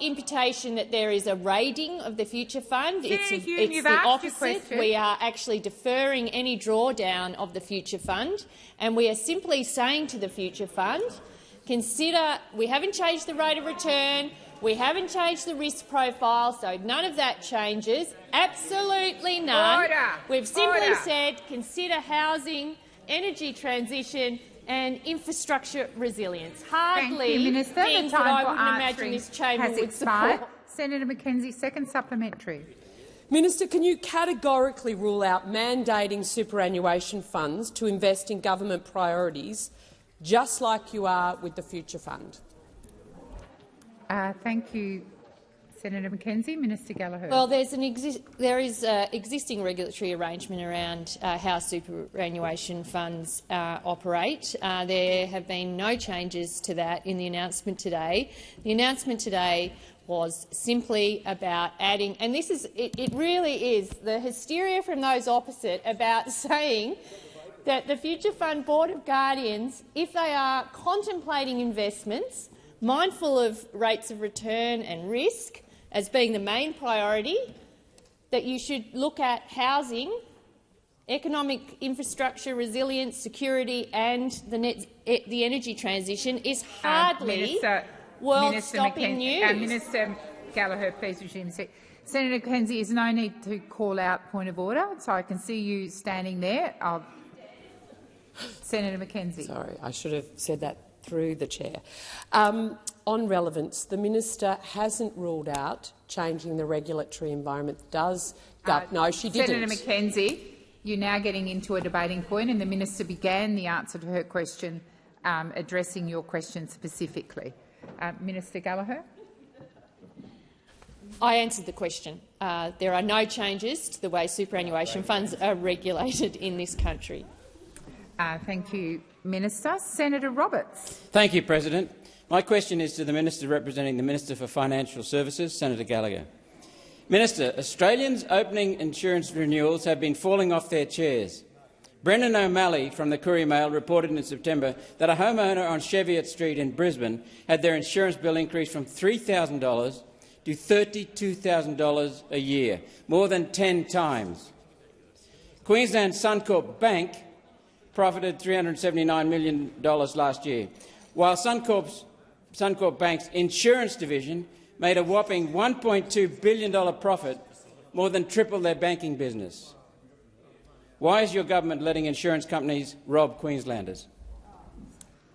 imputation that there is a raiding of the Future Fund, it's the opposite. We are actually deferring any drawdown of the Future Fund, and we are simply saying to the Future Fund, consider, we haven't changed the rate of return, we haven't changed the risk profile, so none of that changes. Absolutely none. We've simply said consider housing, energy transition and infrastructure resilience. Hardly things that I wouldn't imagine this chamber would support. Senator Mackenzie, second supplementary. Minister, can you categorically rule out mandating superannuation funds to invest in government priorities, just like you are with the Future Fund? Thank you, Senator Mackenzie. Minister Gallagher. Well, there is an existing regulatory arrangement around how superannuation funds operate. There have been no changes to that in the announcement today. The announcement today was simply about adding, and this is it really is the hysteria from those opposite about saying that the Future Fund Board of Guardians, if they are contemplating investments, mindful of rates of return and risk as being the main priority, that you should look at housing, economic infrastructure, resilience, security and the energy transition is hardly world-stopping news. Minister Gallagher, please resume. Senator Mackenzie, there's no need to call out point of order, so I can see you standing there. Senator Mackenzie. Sorry, I should have said that through the chair. On relevance, the minister hasn't ruled out changing the regulatory environment. No, she didn't. Senator Mackenzie, you're now getting into a debating point, and the minister began the answer to her question addressing your question specifically. Minister Gallagher. I answered the question. There are no changes to the way superannuation funds are regulated in this country. Thank you, Minister. Senator Roberts. Thank you, President. My question is to the Minister representing the Minister for Financial Services, Senator Gallagher. Minister, Australians opening insurance renewals have been falling off their chairs. Brendan O'Malley from the Courier Mail reported in September that a homeowner on Cheviot Street in Brisbane had their insurance bill increased from $3,000 to $32,000 a year, more than 10 times. Queensland Suncorp Bank profited $379 million last year, while Suncorp Bank's insurance division made a whopping $1.2 billion profit, more than triple their banking business. Why is your government letting insurance companies rob Queenslanders?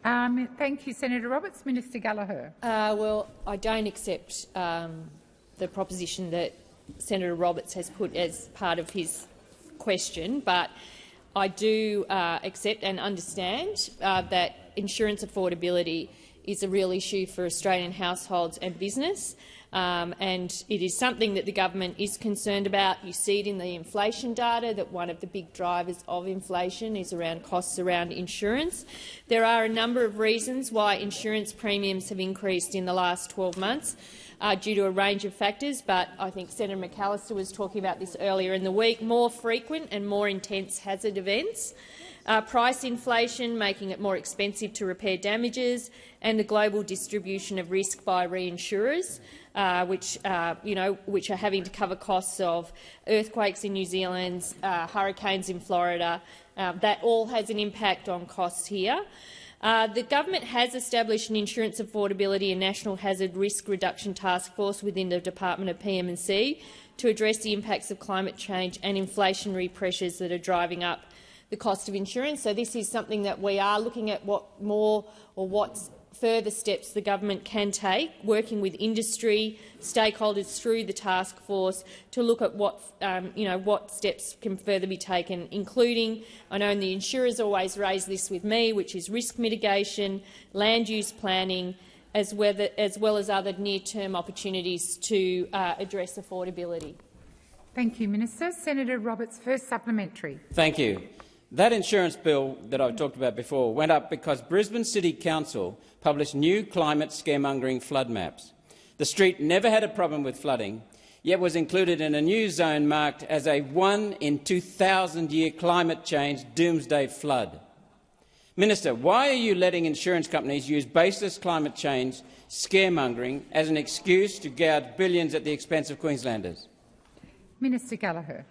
Thank you, Senator Roberts. Minister Gallagher. Well, I don't accept the proposition that Senator Roberts has put as part of his question, but I do accept and understand that insurance affordability is a real issue for Australian households and business, and it is something that the government is concerned about. You see it in the inflation data that one of the big drivers of inflation is around costs around insurance. There are a number of reasons why insurance premiums have increased in the last 12 months. Due to a range of factors, but I think Senator McAllister was talking about this earlier in the week, more frequent and more intense hazard events, price inflation making it more expensive to repair damages, and the global distribution of risk by reinsurers, which are having to cover costs of earthquakes in New Zealand, hurricanes in Florida. That all has an impact on costs here. The government has established an insurance affordability and national hazard risk reduction task force within the Department of PM&C to address the impacts of climate change and inflationary pressures that are driving up the cost of insurance. So this is something that we are looking at what further steps the government can take, working with industry stakeholders through the task force to look at what steps can further be taken, including, I know the insurers always raise this with me, which is risk mitigation, land use planning, as well as other near-term opportunities to address affordability. Thank you, Minister. Senator Roberts, first supplementary. Thank you. That insurance bill that I talked about before went up because Brisbane City Council published new climate scaremongering flood maps. The street never had a problem with flooding, yet was included in a new zone marked as a 1 in 2,000-year climate change doomsday flood. Minister, why are you letting insurance companies use baseless climate change scaremongering as an excuse to gouge billions at the expense of Queenslanders? Minister Gallagher.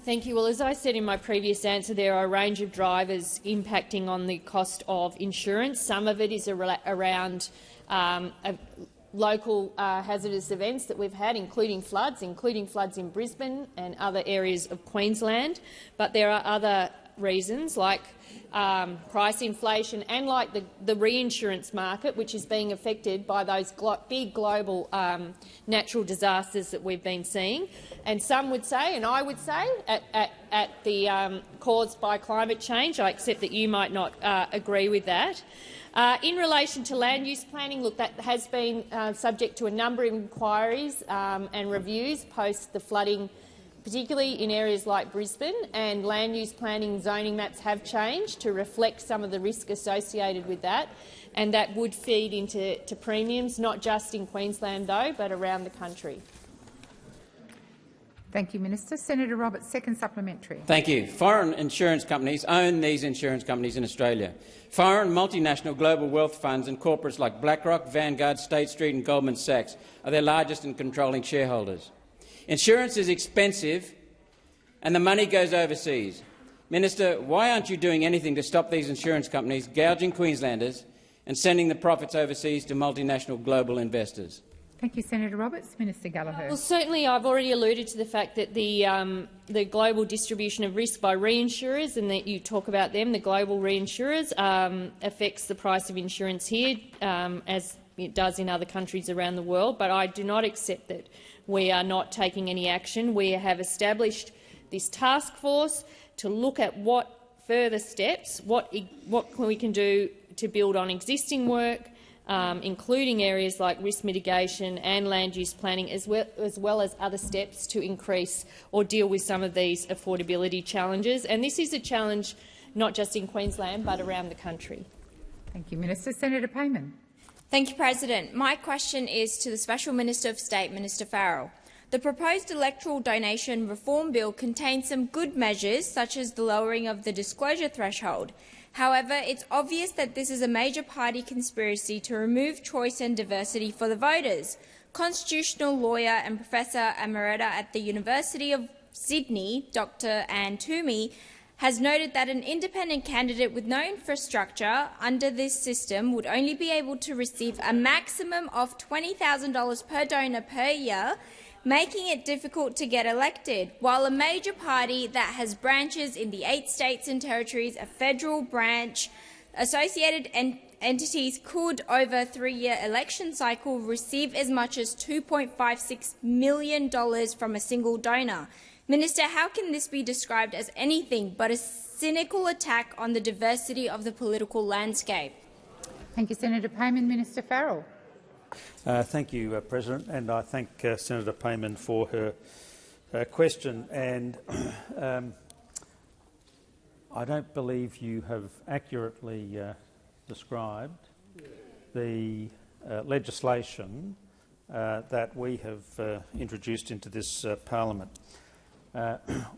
Thank you. Well, as I said in my previous answer, there are a range of drivers impacting on the cost of insurance. Some of it is around local hazardous events that we've had, including floods in Brisbane and other areas of Queensland. But there are other reasons like price inflation and like the reinsurance market, which is being affected by those big global natural disasters that we've been seeing. And some would say, and I would say, at the caused by climate change. I accept that you might not agree with that. In relation to land use planning, look, that has been subject to a number of inquiries and reviews post the flooding, particularly in areas like Brisbane, and land use planning zoning maps have changed to reflect some of the risk associated with that, and that would feed into premiums, not just in Queensland though, but around the country. Thank you, Minister. Senator Roberts, second supplementary. Thank you. Foreign insurance companies own these insurance companies in Australia. Foreign multinational global wealth funds and corporates like BlackRock, Vanguard, State Street and Goldman Sachs are their largest and controlling shareholders. Insurance is expensive and the money goes overseas. Minister, why aren't you doing anything to stop these insurance companies gouging Queenslanders and sending the profits overseas to multinational global investors? Thank you, Senator Roberts. Minister Gallagher. Well, certainly I've already alluded to the fact that the global distribution of risk by reinsurers, and that you talk about them, the global reinsurers, affects the price of insurance here, as it does in other countries around the world. But I do not accept that we are not taking any action. We have established this task force to look at what further steps, what we can do to build on existing work, including areas like risk mitigation and land use planning, as well as other steps to increase or deal with some of these affordability challenges. And this is a challenge not just in Queensland but around the country. Thank you, Minister. Senator Payman. Thank you, President. My question is to the Special Minister of State, Minister Farrell. The proposed electoral donation reform bill contains some good measures, such as the lowering of the disclosure threshold. However, it's obvious that this is a major party conspiracy to remove choice and diversity for the voters. Constitutional lawyer and Professor Emerita at the University of Sydney, Dr. Anne Toomey, has noted that an independent candidate with no infrastructure under this system would only be able to receive a maximum of $20,000 per donor per year, making it difficult to get elected, while a major party that has branches in the 8 states and territories, a federal branch, associated entities could, over a 3-year election cycle, receive as much as $2.56 million from a single donor. Minister, how can this be described as anything but a cynical attack on the diversity of the political landscape? Thank you, Senator Payman. Minister Farrell. Thank you, President, and I thank Senator Payman for her question. And I don't believe you have accurately described the legislation that we have introduced into this parliament.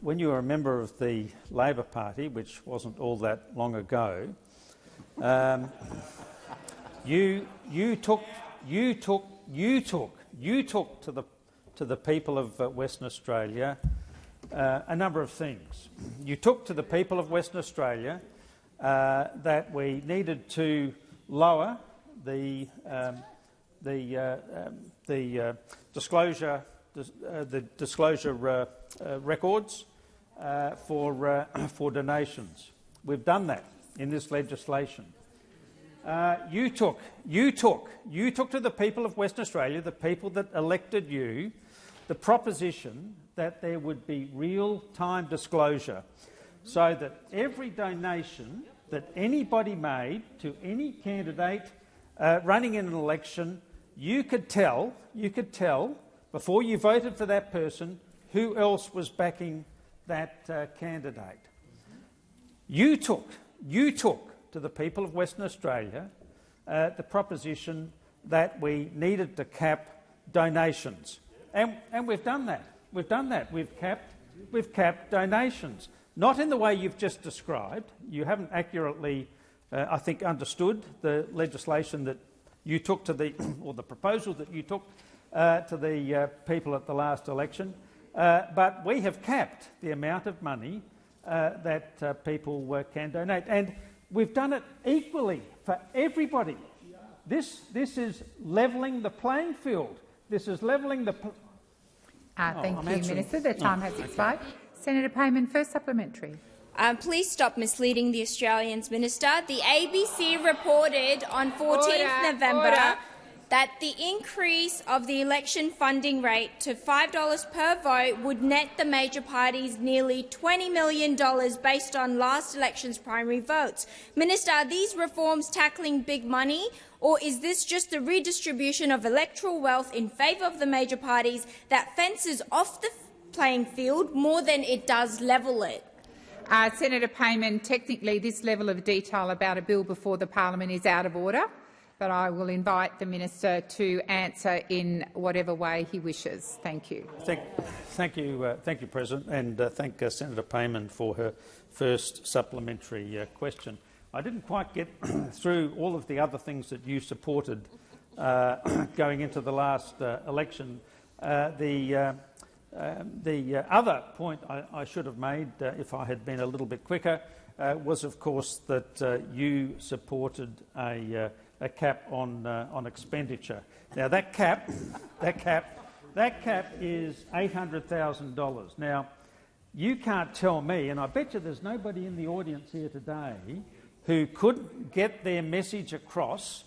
When you were a member of the Labor Party, which wasn't all that long ago, you took to the people of Western Australia a number of things. You took to the people of Western Australia that we needed to lower the disclosure records for donations. We've done that in this legislation. You took to the people of Western Australia, the people that elected you, the proposition that there would be real-time disclosure, so that every donation that anybody made to any candidate running in an election, you could tell before you voted for that person who else was backing that candidate. You took to the people of Western Australia the proposition that we needed to cap donations, and we've done that. We've done that. We've capped donations, not in the way you've just described. You haven't accurately, I think, understood the legislation that you took to the, or the proposal that you took to the people at the last election. But we have capped the amount of money that people can donate, and we've done it equally for everybody. This is levelling the playing field. This is levelling the. Thank you, Minister. The time has expired. Senator Payman, first supplementary. Please stop misleading the Australians, Minister. The ABC reported on 14th November that the increase of the election funding rate to $5 per vote would net the major parties nearly $20 million based on last election's primary votes. Minister, are these reforms tackling big money, or is this just the redistribution of electoral wealth in favour of the major parties that fences off the playing field more than it does level it? Senator Payman, technically this level of detail about a bill before the parliament is out of order, but I will invite the minister to answer in whatever way he wishes. Thank you. Thank you, President, and thank Senator Payman for her first supplementary question. I didn't quite get through all of the other things that you supported going into the last election. The other point I should have made, if I had been a little bit quicker, was, of course, that you supported a cap on expenditure. Now that cap is $800,000. Now you can't tell me, and I bet you there's nobody in the audience here today who couldn't get their message across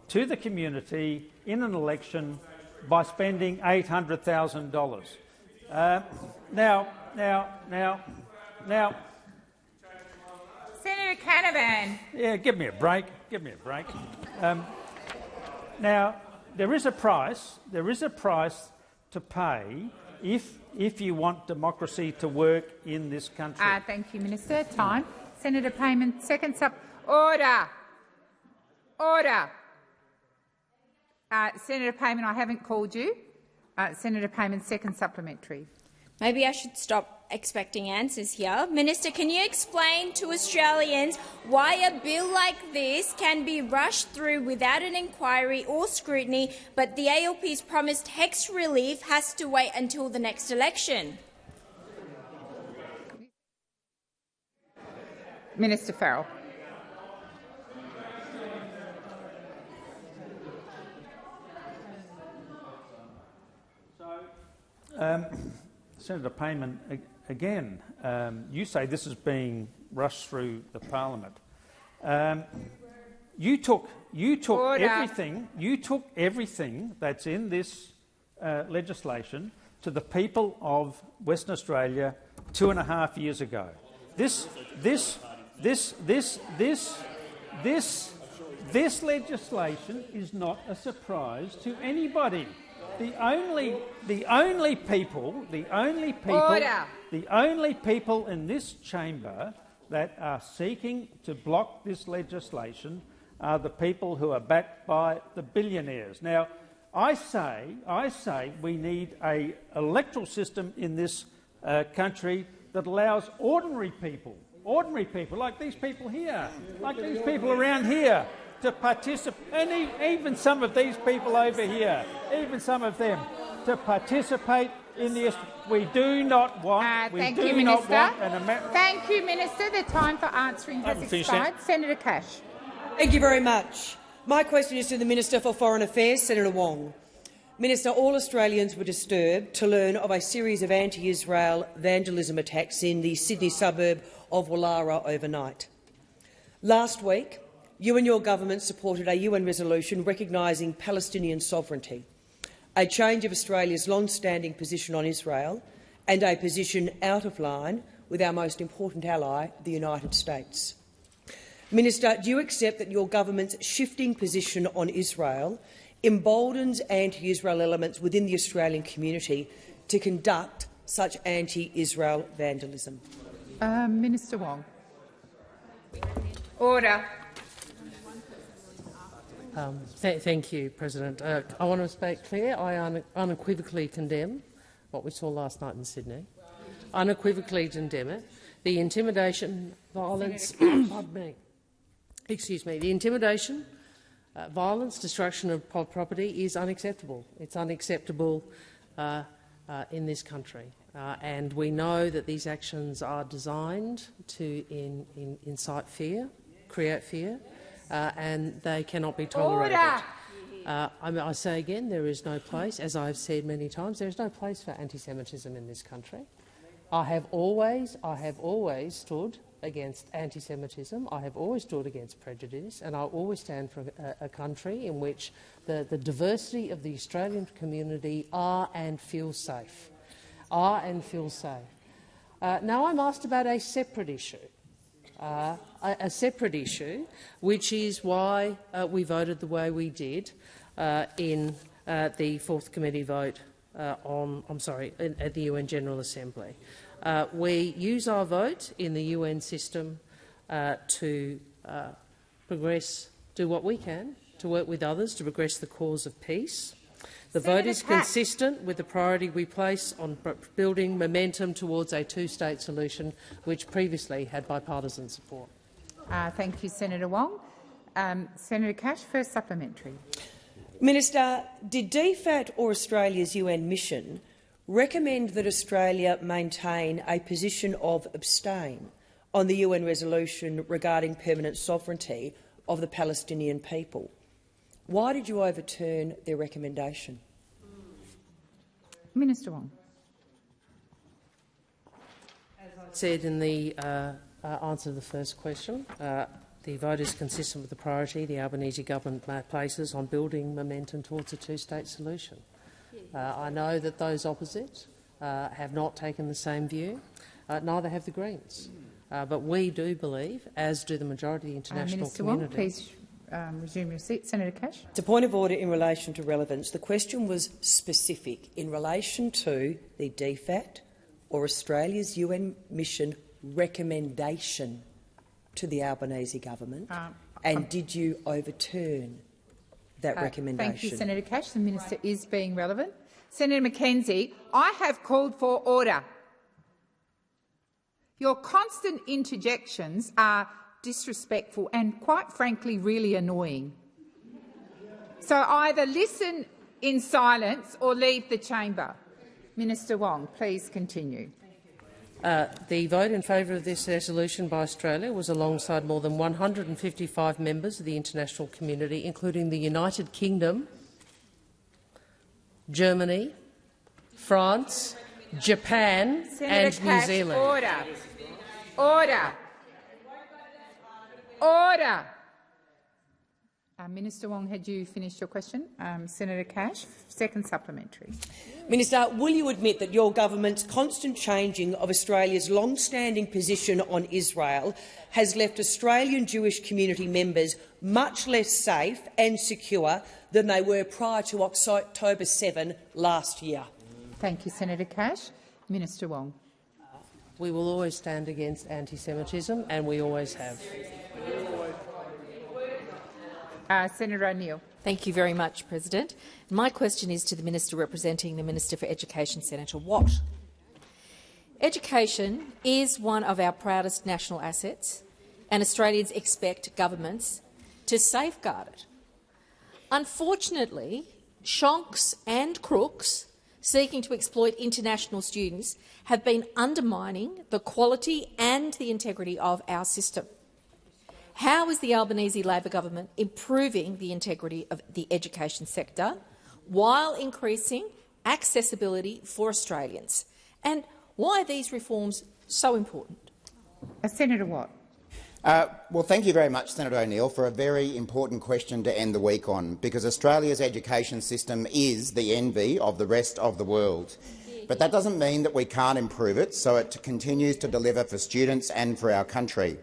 to the community in an election by spending $800,000. Now. Senator Canavan. Yeah, give me a break. Give me a break. Now, there is a price. There is a price to pay if you want democracy to work in this country. Thank you, Minister. Time. Senator Payman, second Order. Order. Senator Payman, I haven't called you. Senator Payman, second supplementary. Maybe I should stop expecting answers here. Minister, can you explain to Australians why a bill like this can be rushed through without an inquiry or scrutiny, but the ALP's promised HECS relief has to wait until the next election? Minister Farrell. Senator Payman, again, you say this is being rushed through the parliament. You took everything. You took everything that's in this legislation to the people of Western Australia 2.5 years ago. This legislation is not a surprise to anybody. The only people in this chamber that are seeking to block this legislation are the people who are backed by the billionaires. Now, I say we need an electoral system in this country that allows ordinary people like these people here, like these people around here, to participate, and even some of these people over here, even some of them, to participate in the. We do not want. Thank you, Minister. Thank you, Minister. The time for answering has expired. Senator Cash. Thank you very much. My question is to the Minister for Foreign Affairs, Senator Wong. Minister, all Australians were disturbed to learn of a series of anti-Israel vandalism attacks in the Sydney suburb of Woollahra overnight. Last week, you and your government supported a UN resolution recognising Palestinian sovereignty, a change of Australia's long-standing position on Israel and a position out of line with our most important ally, the United States. Minister, do you accept that your government's shifting position on Israel emboldens anti-Israel elements within the Australian community to conduct such anti-Israel vandalism? Minister Wong. Order. Thank you, President. I want to make clear I unequivocally condemn what we saw last night in Sydney. Unequivocally condemn it. The intimidation, violence, the intimidation, violence, destruction of property is unacceptable. It's unacceptable in this country, and we know that these actions are designed to incite fear, create fear. And they cannot be tolerated. I say again, there is no place, as I've said many times, there is no place for anti-Semitism in this country. I have always stood against anti-Semitism. I have always stood against prejudice, and I always stand for a country in which the diversity of the Australian community are and feel safe. Now I'm asked about a separate issue. Which is why we voted the way we did in the Fourth Committee vote at the UN General Assembly. We use our vote in the UN system to progress, do what we can to work with others to progress the cause of peace. The vote is consistent with the priority we place on building momentum towards a two-state solution, which previously had bipartisan support. Thank you, Senator Wong. Senator Cash, first supplementary. Minister, did DFAT or Australia's UN mission recommend that Australia maintain a position of abstain on the UN resolution regarding permanent sovereignty of the Palestinian people? Why did you overturn their recommendation? Minister Wong. As I said in the answer to the first question, the vote is consistent with the priority the Albanese government places on building momentum towards a two-state solution. I know that those opposite have not taken the same view. Neither have the Greens. But we do believe, as do the majority of the international Minister community— Wong, please resume your seat. Senator Cash. It's a point of order in relation to relevance. The question was specific in relation to the DFAT or Australia's UN mission recommendation to the Albanese government, and did you overturn that recommendation? Thank you, Senator Cash. The minister is being relevant. Senator McKenzie, I have called for order. Your constant interjections are disrespectful and, quite frankly, really annoying. So either listen in silence or leave the chamber. Minister Wong, please continue. The vote in favour of this resolution by Australia was alongside more than 155 members of the international community, including the United Kingdom, Germany, France, Japan and New Zealand. Order. Order. Order. Minister Wong, had you finished your question? Senator Cash, second supplementary. Minister, will you admit that your government's constant changing of Australia's long-standing position on Israel has left Australian Jewish community members much less safe and secure than they were prior to October 7 last year? Thank you, Senator Cash. Minister Wong. We will always stand against anti-Semitism, and we always have. Senator O'Neill. Thank you very much, President. My question is to the Minister representing the Minister for Education, Senator Watt. Education is one of our proudest national assets, and Australians expect governments to safeguard it. Unfortunately, shonks and crooks seeking to exploit international students have been undermining the quality and the integrity of our system. How is the Albanese Labor government improving the integrity of the education sector while increasing accessibility for Australians? And why are these reforms so important? Senator Watt. Well, thank you very much, Senator O'Neill, for a very important question to end the week on, because Australia's education system is the envy of the rest of the world. But that doesn't mean that we can't improve it, so it continues to deliver for students and for our country.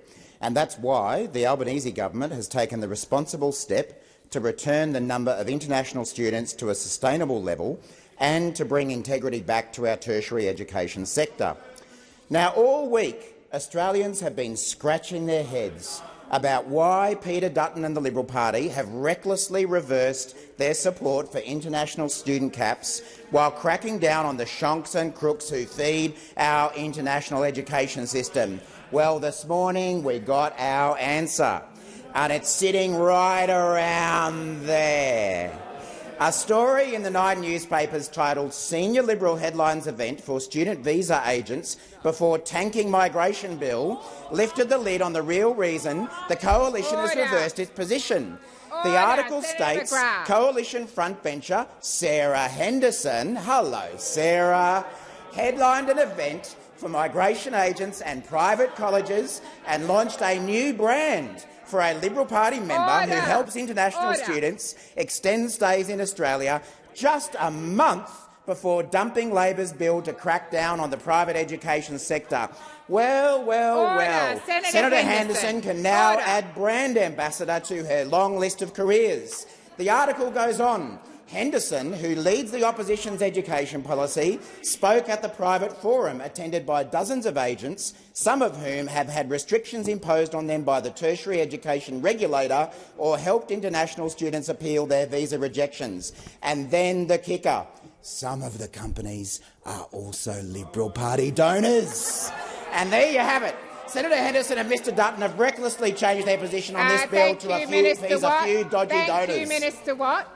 And that's why the Albanese government has taken the responsible step to return the number of international students to a sustainable level and to bring integrity back to our tertiary education sector. Now, all week, Australians have been scratching their heads about why Peter Dutton and the Liberal Party have recklessly reversed their support for international student caps while cracking down on the shonks and crooks who feed our international education system. Well, this morning we got our answer, and it's sitting right around there. A story in the Nine newspapers titled "Senior Liberal Headlines Event for Student Visa Agents Before Tanking Migration Bill" lifted the lid on the real reason the coalition has reversed its position. The article states coalition frontbencher Sarah Henderson, hello Sarah, headlined an event for migration agents and private colleges and launched a new brand for a Liberal Party member who helps international students extend stays in Australia just a month before dumping Labor's bill to crack down on the private education sector. Well. Senator Henderson can now add brand ambassador to her long list of careers. The article goes on. Henderson, who leads the opposition's education policy, spoke at the private forum attended by dozens of agents, some of whom have had restrictions imposed on them by the tertiary education regulator or helped international students appeal their visa rejections. And then the kicker. Some of the companies are also Liberal Party donors. And there you have it. Senator Henderson and Mr Dutton have recklessly changed their position on this bill to a few dodgy donors. Thank you, Minister Watt.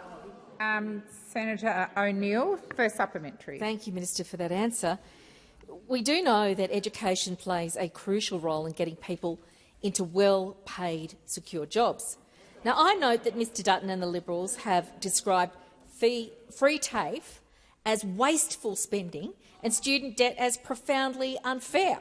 Senator O'Neill, first supplementary. Thank you, Minister, for that answer. We do know that education plays a crucial role in getting people into well-paid, secure jobs. Now, I note that Mr Dutton and the Liberals have described free TAFE as wasteful spending and student debt as profoundly unfair.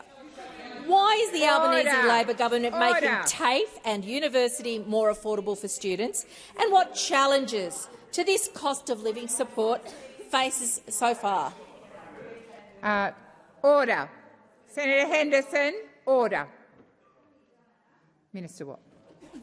Why is the Albanese Labor government making TAFE and university more affordable for students, and what challenges to this cost of living support faces so far? Order. Senator Henderson, order. Minister Watt.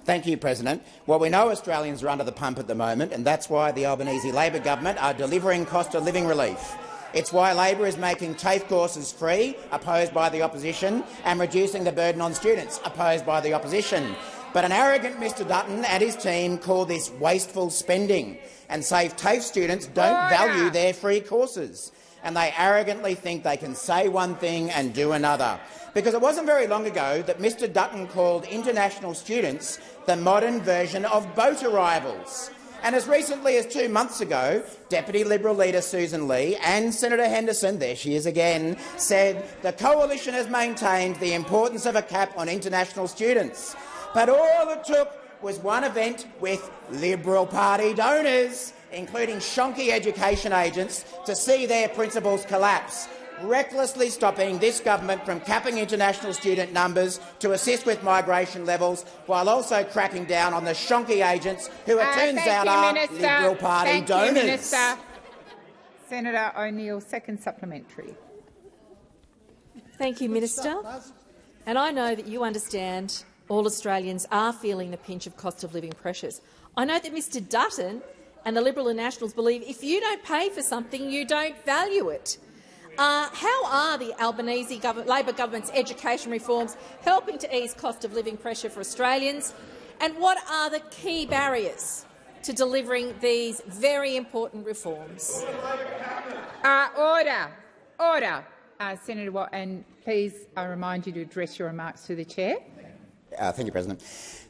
Thank you, President. Well, we know Australians are under the pump at the moment, and that's why the Albanese Labor government are delivering cost of living relief. It's why Labor is making TAFE courses free, opposed by the opposition, and reducing the burden on students, opposed by the opposition. But an arrogant Mr Dutton and his team call this wasteful spending and say TAFE students don't value their free courses. And they arrogantly think they can say one thing and do another. Because it wasn't very long ago that Mr Dutton called international students the modern version of boat arrivals. And as recently as 2 months ago, Deputy Liberal leader Susan Lee and Senator Henderson, there she is again, said the coalition has maintained the importance of a cap on international students. But all it took was one event with Liberal Party donors, including shonky education agents, to see their principles collapse, recklessly stopping this government from capping international student numbers to assist with migration levels, while also cracking down on the shonky agents who, it turns out, are Liberal Party donors. Minister. Senator O'Neill, second supplementary. Thank you, Minister. And I know that you understand all Australians are feeling the pinch of cost of living pressures. I know that Mr Dutton and the Liberal and Nationals believe if you don't pay for something, you don't value it. How are the Albanese Labor government's education reforms helping to ease cost of living pressure for Australians? And what are the key barriers to delivering these very important reforms? Order. Order. Senator Watt, and please I remind you to address your remarks to the chair. Thank you, President.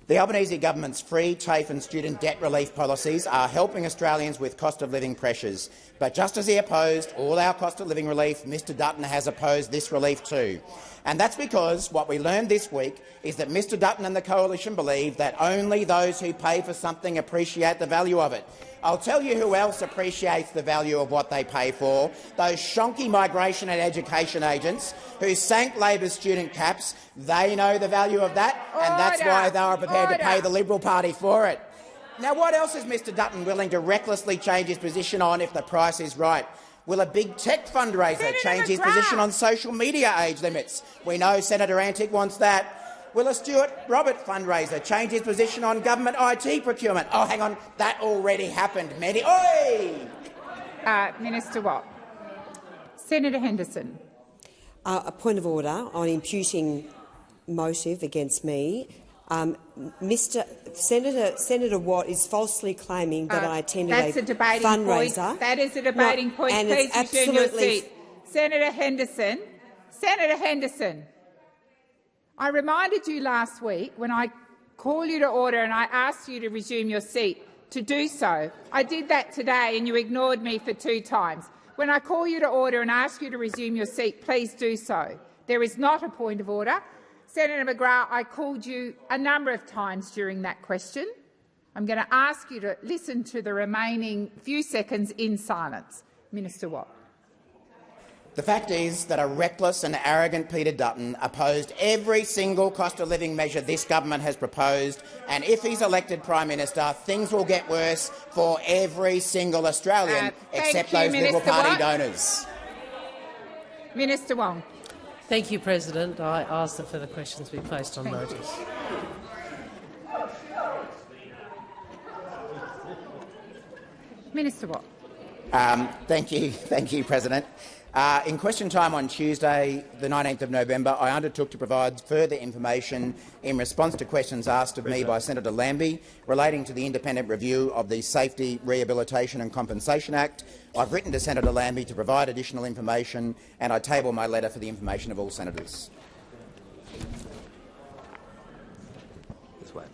The Albanese government's free, TAFE and student debt relief policies are helping Australians with cost of living pressures. But just as he opposed all our cost of living relief, Mr Dutton has opposed this relief too. And that's because what we learned this week is that Mr Dutton and the coalition believe that only those who pay for something appreciate the value of it. I'll tell you who else appreciates the value of what they pay for: those shonky migration and education agents who sank Labor's student caps. They know the value of that, and that's why they are prepared to pay the Liberal Party for it. Now, what else is Mr Dutton willing to recklessly change his position on if the price is right? Will a big tech fundraiser change his position on social media age limits? We know Senator Antic wants that. Will a Stuart Robert fundraiser change his position on government IT procurement? Oh, hang on, that already happened. Minister Watt. Senator Henderson. A point of order on imputing motive against me. Senator Watt is falsely claiming that I attended a fundraiser. Point. That is a debating point. Please resume your seat. Senator Henderson. Senator Henderson. I reminded you last week when I called you to order and I asked you to resume your seat to do so. I did that today and you ignored me for 2 times. When I call you to order and ask you to resume your seat, please do so. There is not a point of order. Senator McGrath, I called you a number of times during that question. I'm going to ask you to listen to the remaining few seconds in silence. Minister Watt. The fact is that a reckless and arrogant Peter Dutton opposed every single cost of living measure this government has proposed, and if he's elected Prime Minister, things will get worse for every single Australian except those Liberal Party donors. Minister Wong. Thank you, President. I ask that further questions be placed on notice. Minister Watt. Thank you, President. In question time on Tuesday, the 19th of November, I undertook to provide further information in response to questions asked of me by Senator Lambie relating to the independent review of the Safety, Rehabilitation and Compensation Act. I've written to Senator Lambie to provide additional information, and I table my letter for the information of all senators. This way.